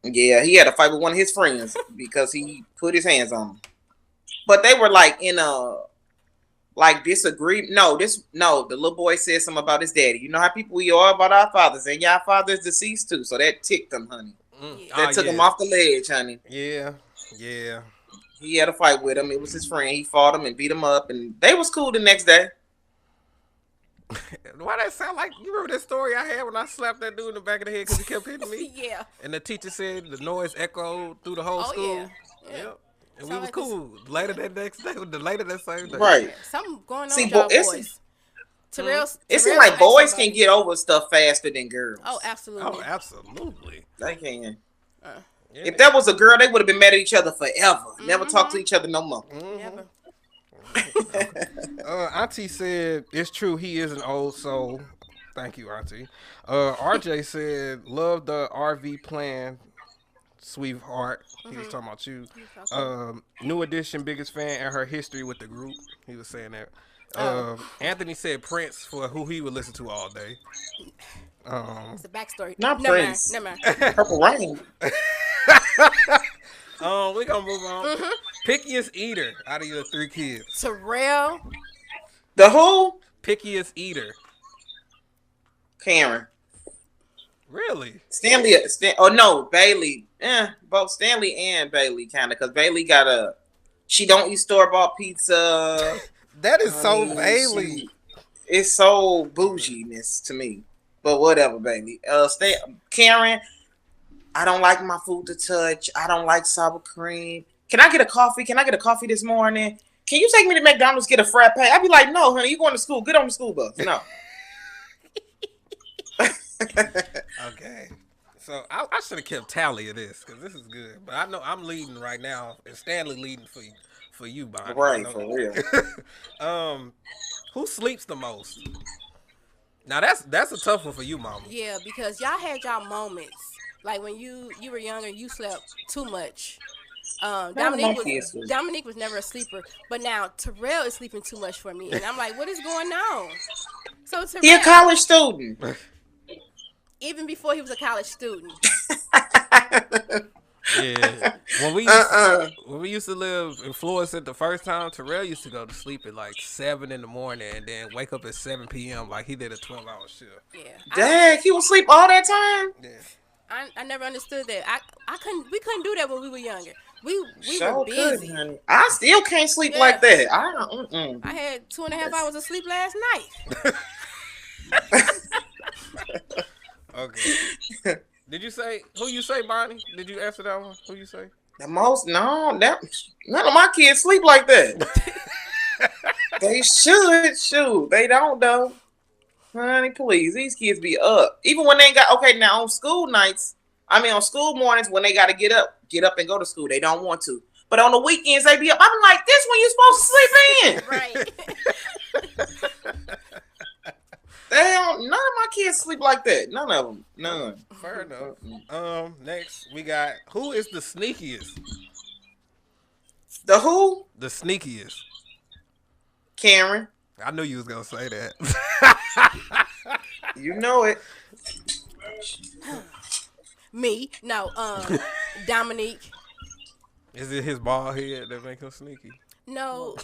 had a fight with one of his friends because he put his hands on him. But they were like in a disagreement. No, the little boy said something about his daddy. You know how people we are about our fathers, and y'all father's deceased too. So that ticked him, honey. That took him off the ledge, honey. Yeah. He had a fight with him. It was his friend. He fought him and beat him up, and they was cool the next day. Why that sound like, you remember that story I had when I slapped that dude in the back of the head because he kept hitting me? Yeah. And the teacher said the noise echoed through the whole school. Yeah. Yep. And Sound we was like cool. Later that next day, later that same day. Right. Something going on See, with y'all it's- boys. Terrell's It seems like boys can get over stuff faster than girls. Oh, absolutely. Oh, absolutely. They can. Yeah. If that was a girl, they would have been mad at each other forever. Never talk to each other no more. Never. Auntie said, it's true, he is an old soul. Thank you, Auntie. RJ said, love the RV plan, sweetheart. He was talking about you. New Edition, biggest fan, and her history with the group. He was saying that. Anthony said Prince for who he would listen to all day. It's a backstory. Not Never Prince. mind. Purple Rain. We gonna move on. Pickiest eater out of your 3 kids. Terrell. The who? Pickiest eater. Karen. Really? Stanley. Bailey. Both Stanley and Bailey kind of, because Bailey she don't eat store-bought pizza. That is so Bailey. It's so bouginess to me. But whatever, baby. Karen, I don't like my food to touch. I don't like sour cream. Can I get a coffee? Can I get a coffee this morning? Can you take me to McDonald's, get a frappe? I'd be like, no, honey, you going to school. Get on the school bus. No. Okay. So I should have kept tally of this because this is good. But I know I'm leading right now, and Stanley leading for you, Bonnie. Right, for real. Who sleeps the most? Now that's a tough one for you, mama. Yeah, because y'all had y'all moments. Like when you were younger, you slept too much. Dominique was never a sleeper, but now Terrell is sleeping too much for me, and I'm like, what is going on? So Terrell, he a college student. Even before he was a college student. Yeah. When we used to live in Florida the first time, Terrell used to go to sleep at like 7 in the morning and then wake up at 7 p.m. like he did a 12-hour shift. Yeah. Dang, he would sleep all that time? Yeah. I never understood that. We couldn't do that when we were younger. We were busy. Honey. I still can't sleep like that. I had 2.5 hours of sleep last night. Okay. Did you say who you say, Bonnie? Did you answer that one? Who you say? None of my kids sleep like that. They should. Shoot, they don't though. Honey, please, these kids be up. Even when they got now on school nights. On school mornings when they got to get up and go to school. They don't want to. But on the weekends they be up. I'm like, this when you supposed to sleep in. Right. They don't. None of my kids sleep like that. None of them. None. Fair enough. Next we got who is the sneakiest? The who? The sneakiest. Karen. I knew you was gonna say that. You know it. Me? No. Dominique. Is it his bald head that make him sneaky? No.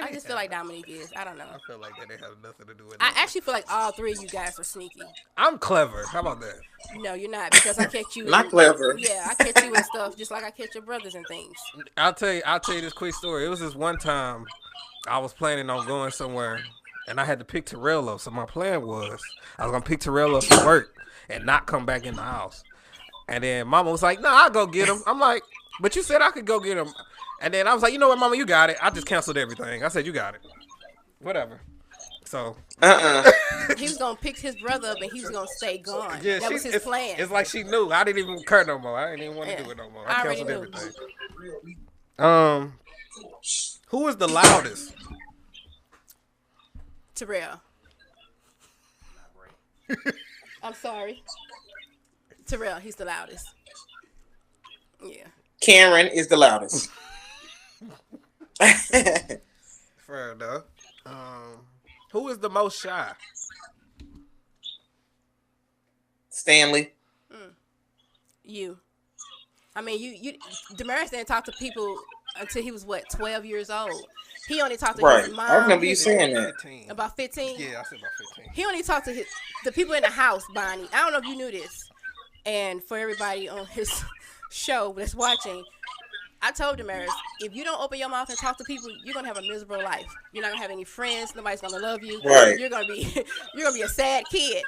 I just feel like Dominique is. I don't know. I feel like that didn't have nothing to do with it. I actually feel like all three of you guys are sneaky. I'm clever. How about that? No, you're not, because I catch you. Not clever. Yeah, I catch you and stuff just like I catch your brothers and things. I'll tell you this quick story. It was this one time I was planning on going somewhere and I had to pick Terrell up. So my plan was I was gonna pick Terrell up from work and not come back in the house. And then Mama was like, "No, I'll go get him." I'm like, "But you said I could go get him." And then I was like, "You know what, Mama, you got it." I just canceled everything. I said, "You got it." Whatever. So he was gonna pick his brother up and he was gonna stay gone. Yeah, that was his plan. It's like she knew. I didn't even care no more. I didn't even want to do it no more. I canceled everything. Who is the loudest? Terrell. I'm sorry. Terrell, he's the loudest. Yeah. Karen is the loudest. Fair enough. Who is the most shy? Stanley. You. I mean, you Damaris didn't talk to people until he was 12 years old. He only talked to his mom. I remember you saying that. 15. About 15? Yeah, I said about 15. He only talked to the people in the house, Bonnie. I don't know if you knew this. And for everybody on his show that's watching, I told Damaris, if you don't open your mouth and talk to people, you're gonna have a miserable life. You're not gonna have any friends. Nobody's gonna love you. Right. You're gonna be a sad kid.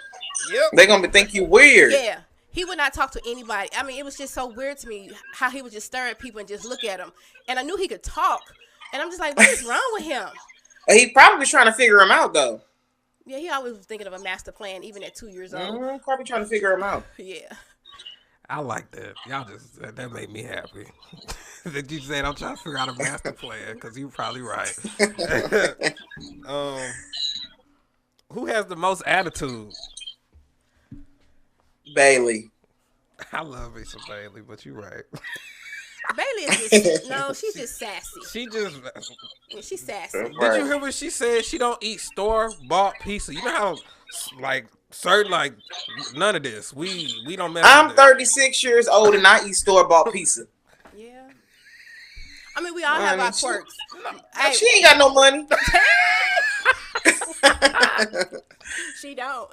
Yep. They're gonna think you weird. Yeah. He would not talk to anybody. I mean, it was just so weird to me how he would just stare at people and just look at them. And I knew he could talk. And I'm just like, what is wrong with him? He probably was trying to figure him out, though. Yeah, he always was thinking of a master plan, even at 2 years old. Probably trying to figure him out. Yeah. I like that. Y'all just, that made me happy. That you said I'm trying to figure out a master plan, because you're probably right. Who has the most attitude? Bailey. I love me some Bailey, but you're right. Bailey is just, she's just sassy. She's sassy. Did you hear what she said? She don't eat store-bought pizza. You know how, certain, none of this. We don't mess I'm with 36 years old and I eat store-bought pizza. Yeah. I mean, we all have our quirks. She ain't got no money. She don't.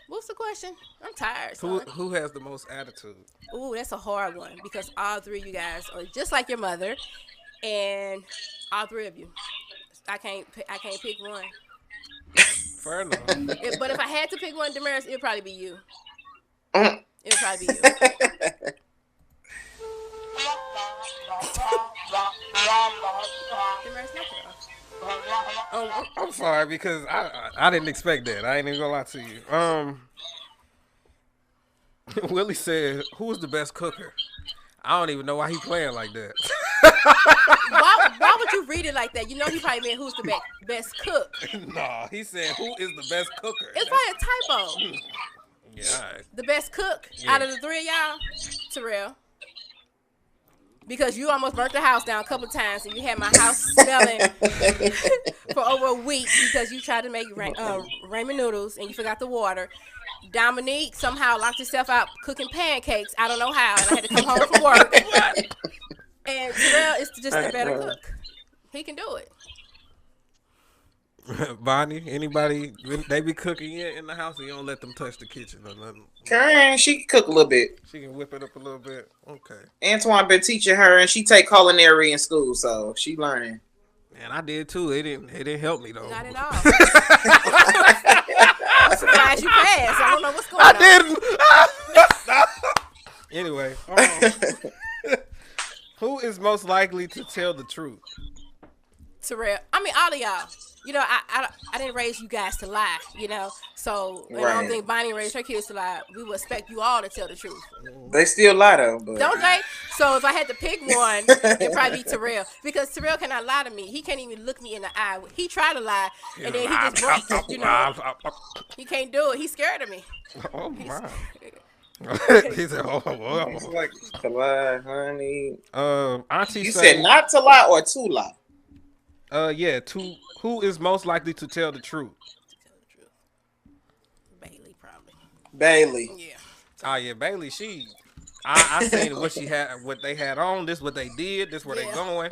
What's the question? I'm tired. Who has the most attitude? Ooh, that's a hard one because all three of you guys are just like your mother, and all three of you. I can't pick one. Fair enough. But if I had to pick one, Damaris, it'd probably be you. It'd probably be you. Damaris, knock it off. Oh, I'm sorry because I didn't expect that. I ain't even gonna lie to you. Willie said, "Who is the best cooker?" I don't even know why he playing like that. Why would you read it like that? You know he probably meant who's the best cook. No, he said who is the best cooker. It's probably a typo. Yeah, all right. The best cook out of the three of y'all, Terrell. Because you almost burnt the house down a couple of times, and you had my house smelling for over a week because you tried to make ramen noodles and you forgot the water. Dominique somehow locked herself out cooking pancakes. I don't know how, and I had to come home from work. And Terrell is just a better cook. He can do it. Bonnie, anybody, they be cooking in the house and you don't let them touch the kitchen or nothing? Karen, she can cook a little bit. She can whip it up a little bit. Okay. Antoine been teaching her, and she take culinary in school, so she learning. And I did too. It didn't help me though. Not at all. I'm surprised you passed. I don't know what's going on. I didn't. Anyway, who is most likely to tell the truth? Terrell. I mean, all of y'all. You know, I didn't raise you guys to lie, you know. So, and I don't think Bonnie raised her kids to lie. We would expect you all to tell the truth. They still lie, though. But... Don't they? So, if I had to pick one, it'd probably be Terrell. Because Terrell cannot lie to me. He can't even look me in the eye. He tried to lie, and then he just breaks, you know. He can't do it. He's scared of me. Oh, my. He said, oh, it's like to lie, honey. Auntie you said not to lie or to lie? Yeah, who is most likely to tell the truth? Bailey, probably. Bailey. Yeah. Oh yeah, Bailey. I seen what they had on. This what they did. This where they going.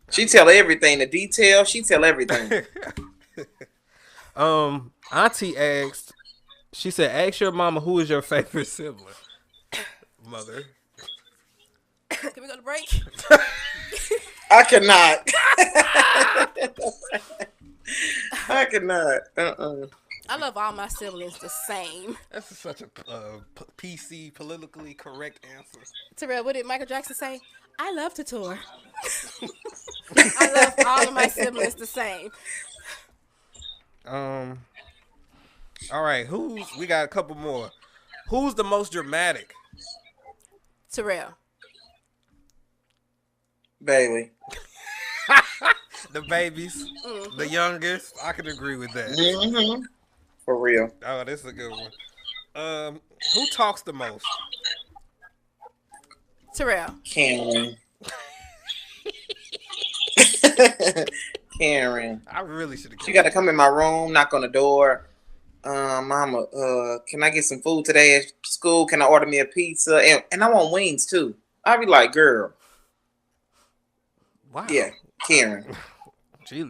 She tell everything. The detail. She tell everything. Auntie asked. She said, "Ask your mama who is your favorite sibling." Mother. Can we go to break? I cannot. I cannot. I love all my siblings the same. That's such a PC, politically correct answer. Terrell, what did Michael Jackson say? I love to tour. I love all of my siblings the same. All right, we got a couple more. Who's the most dramatic? Terrell. Bailey. The babies, the youngest. I can agree with that. For real. Oh, this is a good one. Who talks the most? Terrell. Karen. Karen. I really should have. She got to come in my room, knock on the door. Mama, can I get some food today at school? Can I order me a pizza? And I want wings too. I'd be like, girl. Wow. Yeah, Karen. She,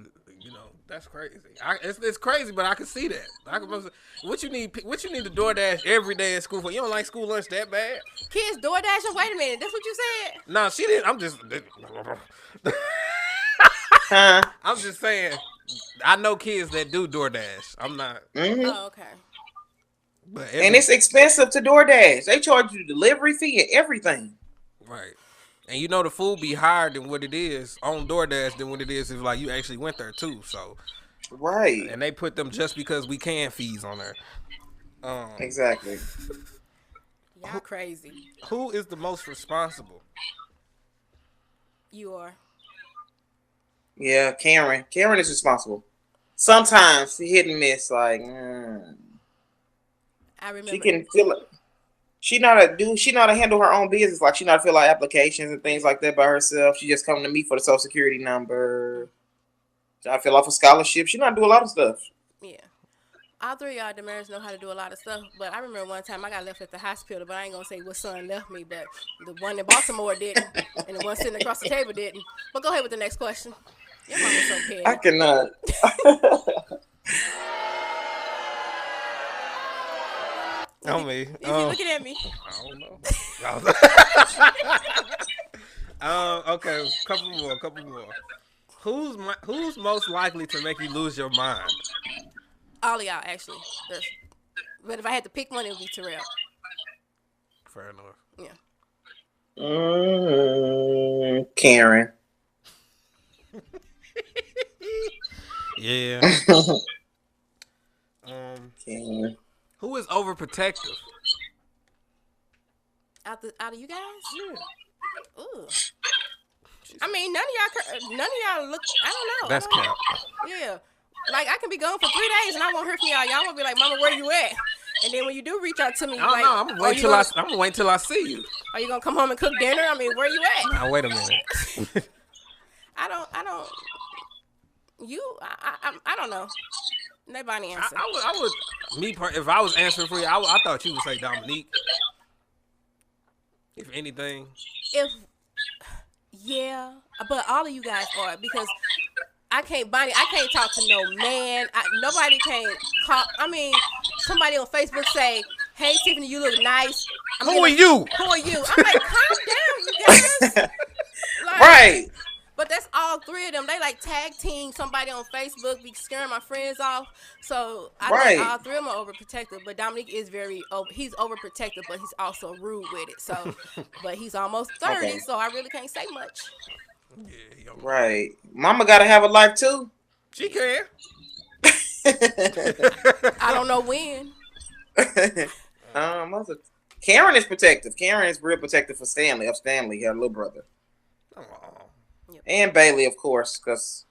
that's crazy. It's crazy, but I can see that. What you need to DoorDash every day at school for? You don't like school lunch that bad? Kids DoorDash? Wait a minute, that's what you said? No, she didn't. I'm just. I'm just saying. I know kids that do DoorDash. I'm not. Oh, okay. But and it's expensive to DoorDash. They charge you delivery fee and everything. Right. And the food be higher than what it is on DoorDash than what it is if like you actually went there too. So. Right. And they put them just because we can fees on there. Exactly. Y'all crazy. Who is the most responsible? You are. Yeah, Karen. Karen is responsible. Sometimes she hit and miss. Like, I remember. She can feel it. She know how to handle her own business. Like, she know how to fill out applications and things like that by herself. She just come to me for the social security number. I fill out for scholarships. She know how to do a lot of stuff. Yeah. All three of y'all Damaris know how to do a lot of stuff. But I remember one time I got left at the hospital, but I ain't going to say what son left me. But the one in Baltimore didn't. And the one sitting across the table didn't. But go ahead with the next question. Your mama's so petty. I cannot. On me. Is he looking at me? I don't know. Okay, couple more. Who's most likely to make you lose your mind? All of y'all, actually. But if I had to pick one, it would be Terrell. Fair enough. Yeah. Karen. Yeah. Karen. Who is overprotective? Out of you guys? Yeah. Ooh. I mean, none of y'all look. I don't know. That's cap. Yeah, like I can be gone for 3 days and I won't hear from y'all. Y'all won't be like, "Mama, where you at?" And then when you do reach out to me, I don't like, know. I'm gonna wait till I see you. Are you gonna come home and cook dinner? I mean, where you at? Now wait a minute. I don't. I don't know. Nobody answer. I would. If I was answering for you, I thought you would say Dominique. If anything. Yeah, but all of you guys are, because Bonnie, I can't talk to no man. Nobody can't call. I mean, somebody on Facebook say, "Hey, Tiffany, you look nice." Who are you? I'm like, calm down, you guys. Like, Right. But that's all three of them. They like tag team somebody on Facebook, be scaring my friends off. So I think all three of them are overprotective. But Dominique is he's overprotective, but he's also rude with it. So, but he's almost 30, so I really can't say much. Yeah, right. Mama gotta have a life too. She can. I don't know when. Karen is protective. Karen is real protective for Stanley, her little brother. Oh. Yep. And Bailey, of course, because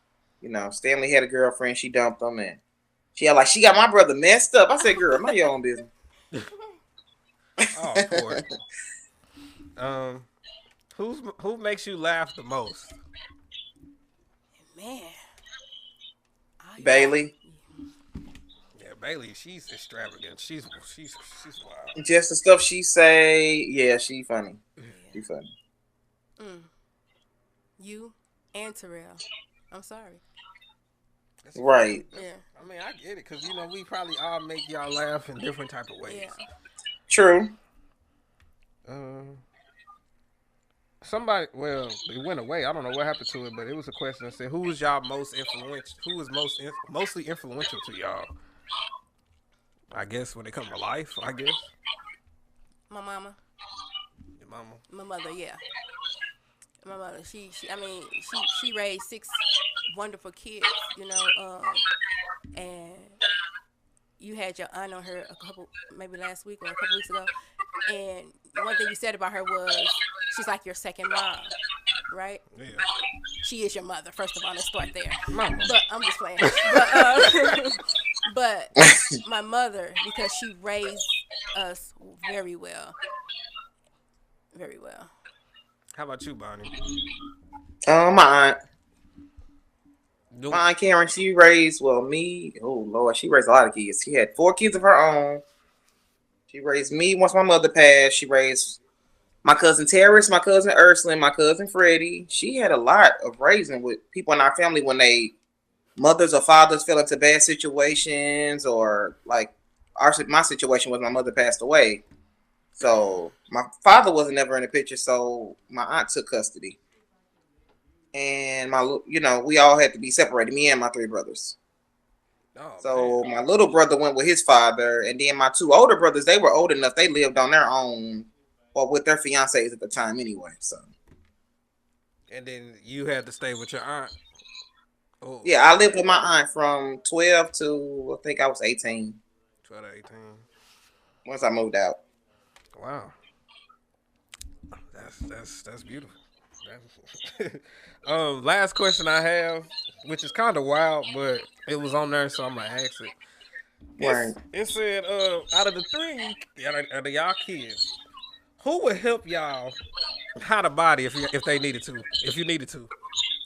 Stanley had a girlfriend. She dumped him, and she got my brother messed up. I said, "Girl, mind your own business." Oh, poor. Who makes you laugh the most? Man, Bailey. Yeah, Bailey. She's extravagant. She's wild. Just the stuff she say. Yeah, she funny. She funny. You and Terrell. I'm sorry. Right. Yeah. I mean, I get it, because we probably all make y'all laugh in different type of ways. Yeah. True. Somebody, it went away. I don't know what happened to it, but it was a question that said, "Who is y'all most influential? Who is mostly influential to y'all?" I guess when it comes to life, I guess. My mama. Your mama. My mother, yeah. My mother, she raised 6 wonderful kids, and you had your aunt on her maybe last week or a couple weeks ago, and one thing you said about her was she's like your second mom, right? Yeah. She is your mother, first of all. Let's start there. Mama. But I'm just playing. But my mother, because she raised us very well. Very well. How about you, Bonnie? My aunt. My aunt Karen, she raised, me. Oh, Lord, she raised a lot of kids. She had 4 kids of her own. She raised me once my mother passed. She raised my cousin Terrace, my cousin Ursula, my cousin Freddie. She had a lot of raising with people in our family when they mothers or fathers fell into bad situations, or like my situation was my mother passed away. So my father wasn't ever in the picture, so my aunt took custody. And we all had to be separated, me and my 3 brothers. Oh, so man. my little brother went with his father, and then my 2 older brothers, they were old enough, they lived on their own, or with their fiancés at the time anyway. So. And then you had to stay with your aunt. Oh. Yeah, I lived with my aunt from 12 to I think I was 18. 12 to 18. Once I moved out. Wow. That's beautiful. Last question I have, which is kind of wild, but it was on there, so I'm gonna ask it. Right. It said, out of the 3, out of y'all kids, who would help y'all hide a body if they needed to? If you needed to.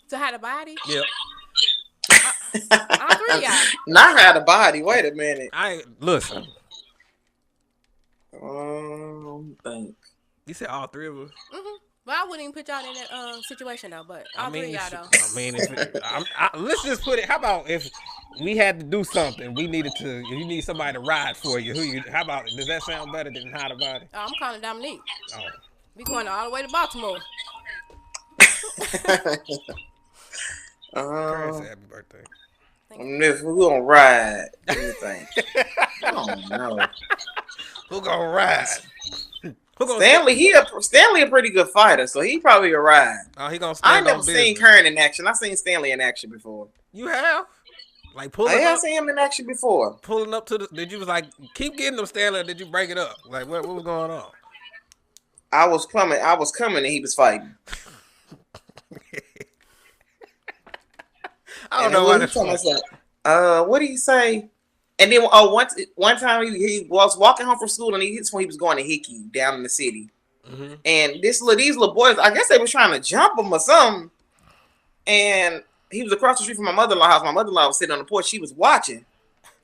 To hide a body? Yep. All 3 of y'all. Not hide a body. Wait a minute. Listen. Think. You said all 3 of us. Mm-hmm. Well, I wouldn't even put y'all in that situation though, but all 3 of y'all though. I mean, let's just put it. How about if we had to do something, we needed to. If you need somebody to ride for you, how about? Does that sound better than hide a body? Oh, I'm calling Dominique. Oh. We going all the way to Baltimore. Happy birthday. If we're gonna ride, what do you think? I don't know. Who gonna ride? Stanley a pretty good fighter, so he probably a ride. Oh, he gonna stand I never on seen business. Karen in action. I seen Stanley in action before. You have? Like pulling I up? have seen him in action before. Pulling up to did you was like, keep getting them, Stanley, or did you break it up? Like what was going on? I was coming and he was fighting. I don't know why that's funny. What did he say? And then one time he was walking home from school and he was going to Hickey down in the city. Mm-hmm. And these little boys, I guess they was trying to jump him or something. And he was across the street from my mother-in-law house. My mother-in-law was sitting on the porch. She was watching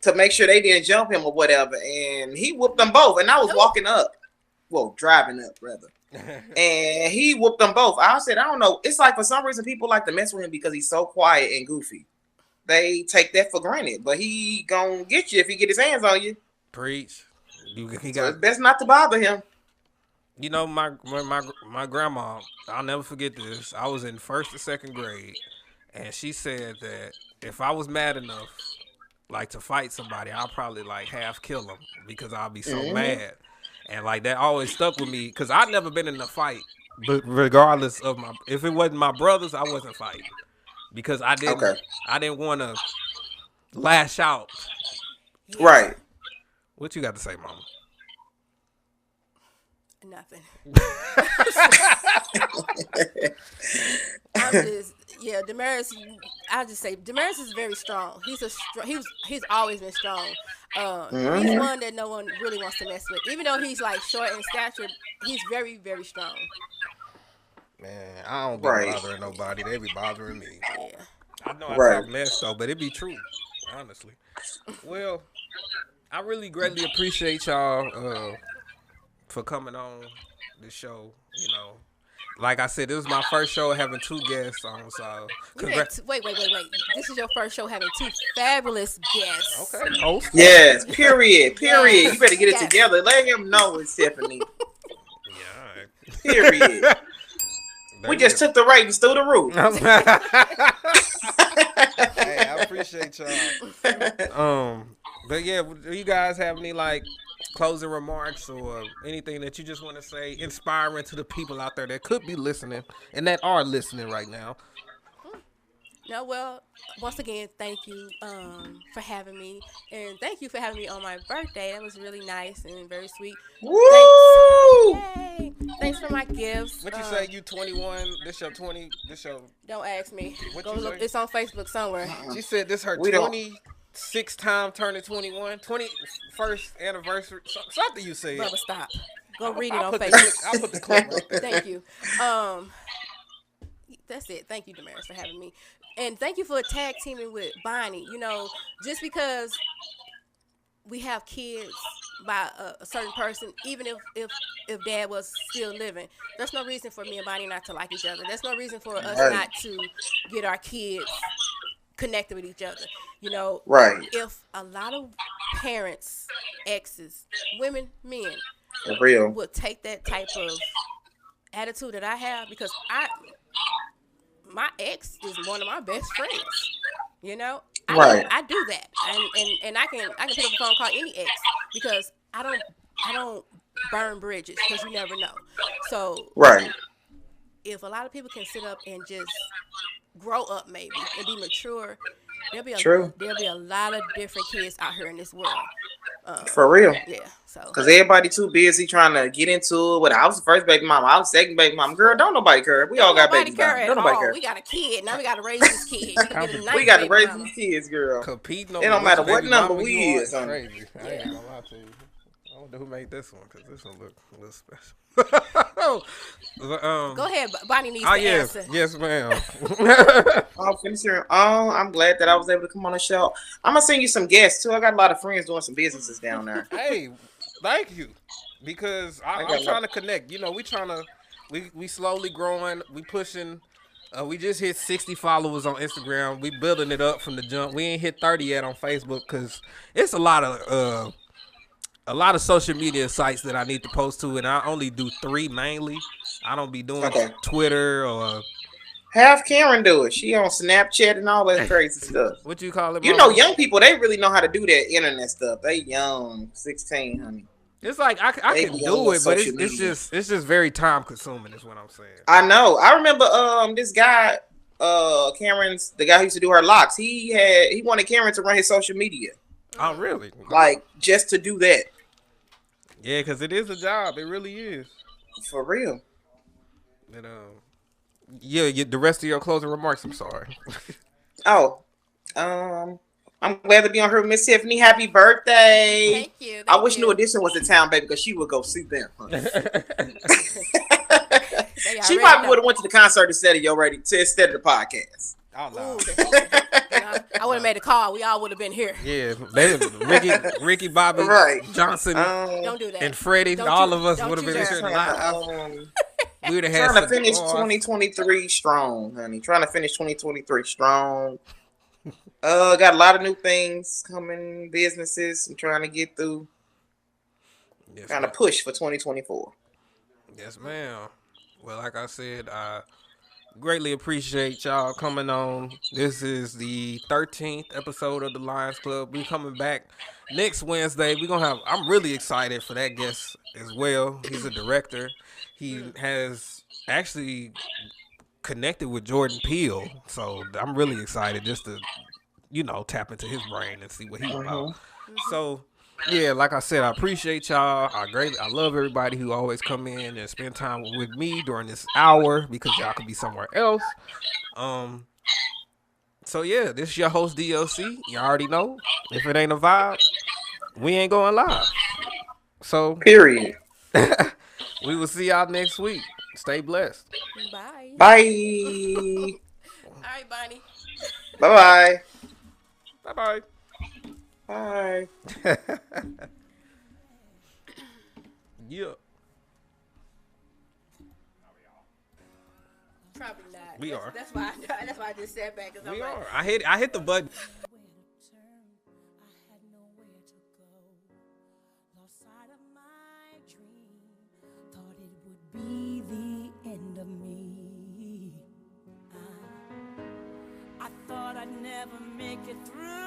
to make sure they didn't jump him or whatever. And he whooped them both. And I was walking up. Well, driving up, rather. And he whooped them both. I said, I don't know. It's like for some reason people like to mess with him because he's so quiet and goofy. They take that for granted. But he gonna get you if he get his hands on you. Preach. So it's best not to bother him. You know, my grandma, I'll never forget this. I was in 1st or 2nd grade, and she said that if I was mad enough, like to fight somebody, I'll probably like half kill them because I'll be so mad. And like that always stuck with me because I'd never been in a fight, but regardless of if it wasn't my brothers, I wasn't fighting because I didn't want to lash out. Right. What you got to say, Mama? Nothing. Damaris. I'll just say Damaris is very strong. He's always been strong. He's one that no one really wants to mess with. Even though he's like short in stature, he's very, very strong. Man, I don't be bothering nobody. They be bothering me. Yeah. I know I talk mess though, but it be true, honestly. Well, I really greatly appreciate y'all for coming on the show. You know, like I said, this was my first show having 2 guests on. So, wait. This is your first show having 2 fabulous guests. Okay, host. Yes. Period. You better get it together. Let him know it's Tiffany. Yeah. All right. Period. We just took the ratings through the roof. Hey, I appreciate y'all. But yeah, do you guys have any like closing remarks or anything that you just want to say inspiring to the people out there that could be listening and that are listening right now? No, well, once again, thank you for having me. And thank you for having me on my birthday. That was really nice and very sweet. Woo! Thanks. Yay. Thanks for my gifts. What you say, you 21, this your 20, this your... Don't ask me. What Go you look. say? It's on Facebook somewhere. She said this her 26th time turning 21, 21st anniversary. Something you said. Brother, stop. Go read it on Facebook. I'll put the clip right there. Thank you. That's it. Thank you, Damaris, for having me. And thank you for tag teaming with Bonnie. You know, just because we have kids by a certain person, even if dad was still living, there's no reason for me and Bonnie not to like each other. There's no reason for us not to get our kids connected with each other. You know, if a lot of parents, exes, women, men, for real, would take that type of attitude that I have, because my ex is one of my best friends. You know, I do that, and I can pick up the phone and call any ex, because I don't burn bridges, because you never know. So if a lot of people can sit up and just grow up, maybe, and be mature, there'll be a lot of different kids out here in this world. For real. Yeah. So. Because everybody too busy trying to get into it. I was the first baby mama. I was the second baby mama. Girl, don't nobody care. We all got baby mamas. Don't nobody care. We got a kid. Now we got to raise this kid. We got to raise these kids, girl. Competing. It don't matter what number we is. Crazy. I ain't gonna lie to you. I wonder who made this one, because this one look a little special. Go ahead. Bonnie needs to answer. Yes, ma'am. I'll finish here. I'm glad that I was able to come on the show. I'm going to send you some guests, too. I got a lot of friends doing some businesses down there. Hey, thank you. Because I'm trying to connect. You know, we slowly growing. We pushing. We just hit 60 followers on Instagram. We building it up from the jump. We ain't hit 30 yet on Facebook, because it's a lot of social media sites that I need to post to, and I only do 3 mainly. I don't be doing Twitter or... Have Karen do it. She on Snapchat and all that crazy stuff. What you call it? You know, young people, they really know how to do that internet stuff. They young, 16, honey. It's like I can do it, but it's just very time consuming. Is what I'm saying. I know. I remember this guy, the guy who used to do her locks. He wanted Karen to run his social media. Oh, really? Like, just to do that. Yeah, because it is a job. It really is. For real. But Yeah, the rest of your closing remarks. I'm sorry. Oh, I'm glad to be on here with Miss Tiffany. Happy birthday! Thank you. I Thank wish New you. Edition was in town, baby, because she would go see them. Honey. They She already probably know. would have went to the concert instead of instead of the podcast. Oh no. Ooh, I would have made a call. We all would have been here. Yeah, Ricky, Bobby, Right. Johnson, Don't do that. and Freddie. Don't all you- of us don't would have you been dare. here Trying live. to, We would have had trying to finish cigars. 2023 strong, honey. Trying to finish 2023 strong. Got a lot of new things coming, businesses I'm trying to get through. Yes, Trying to ma'am. push for 2024. Yes, ma'am. Well, like I said, I greatly appreciate y'all coming on. This is the 13th episode of the Lions Club. We coming back next Wednesday. I'm really excited for that guest as well. He's a director. He has actually connected with Jordan Peele, so I'm really excited just to tap into his brain and see what he's about. So yeah, like I said, I appreciate y'all. I love everybody who always come in and spend time with me during this hour because y'all could be somewhere else. So yeah, this is your host DLC. You already know. If it ain't a vibe, we ain't going live. So Period. we will see y'all next week. Stay blessed. Bye. Bye. All right, Bonnie. Bye-bye. Bye Bye. Yeah. Probably not. We are. That's why. That's why I just sat back. We are. I hit the button. I had nowhere to go. Lost sight of my dream. Thought it would be the end of me. I thought I'd never make it through.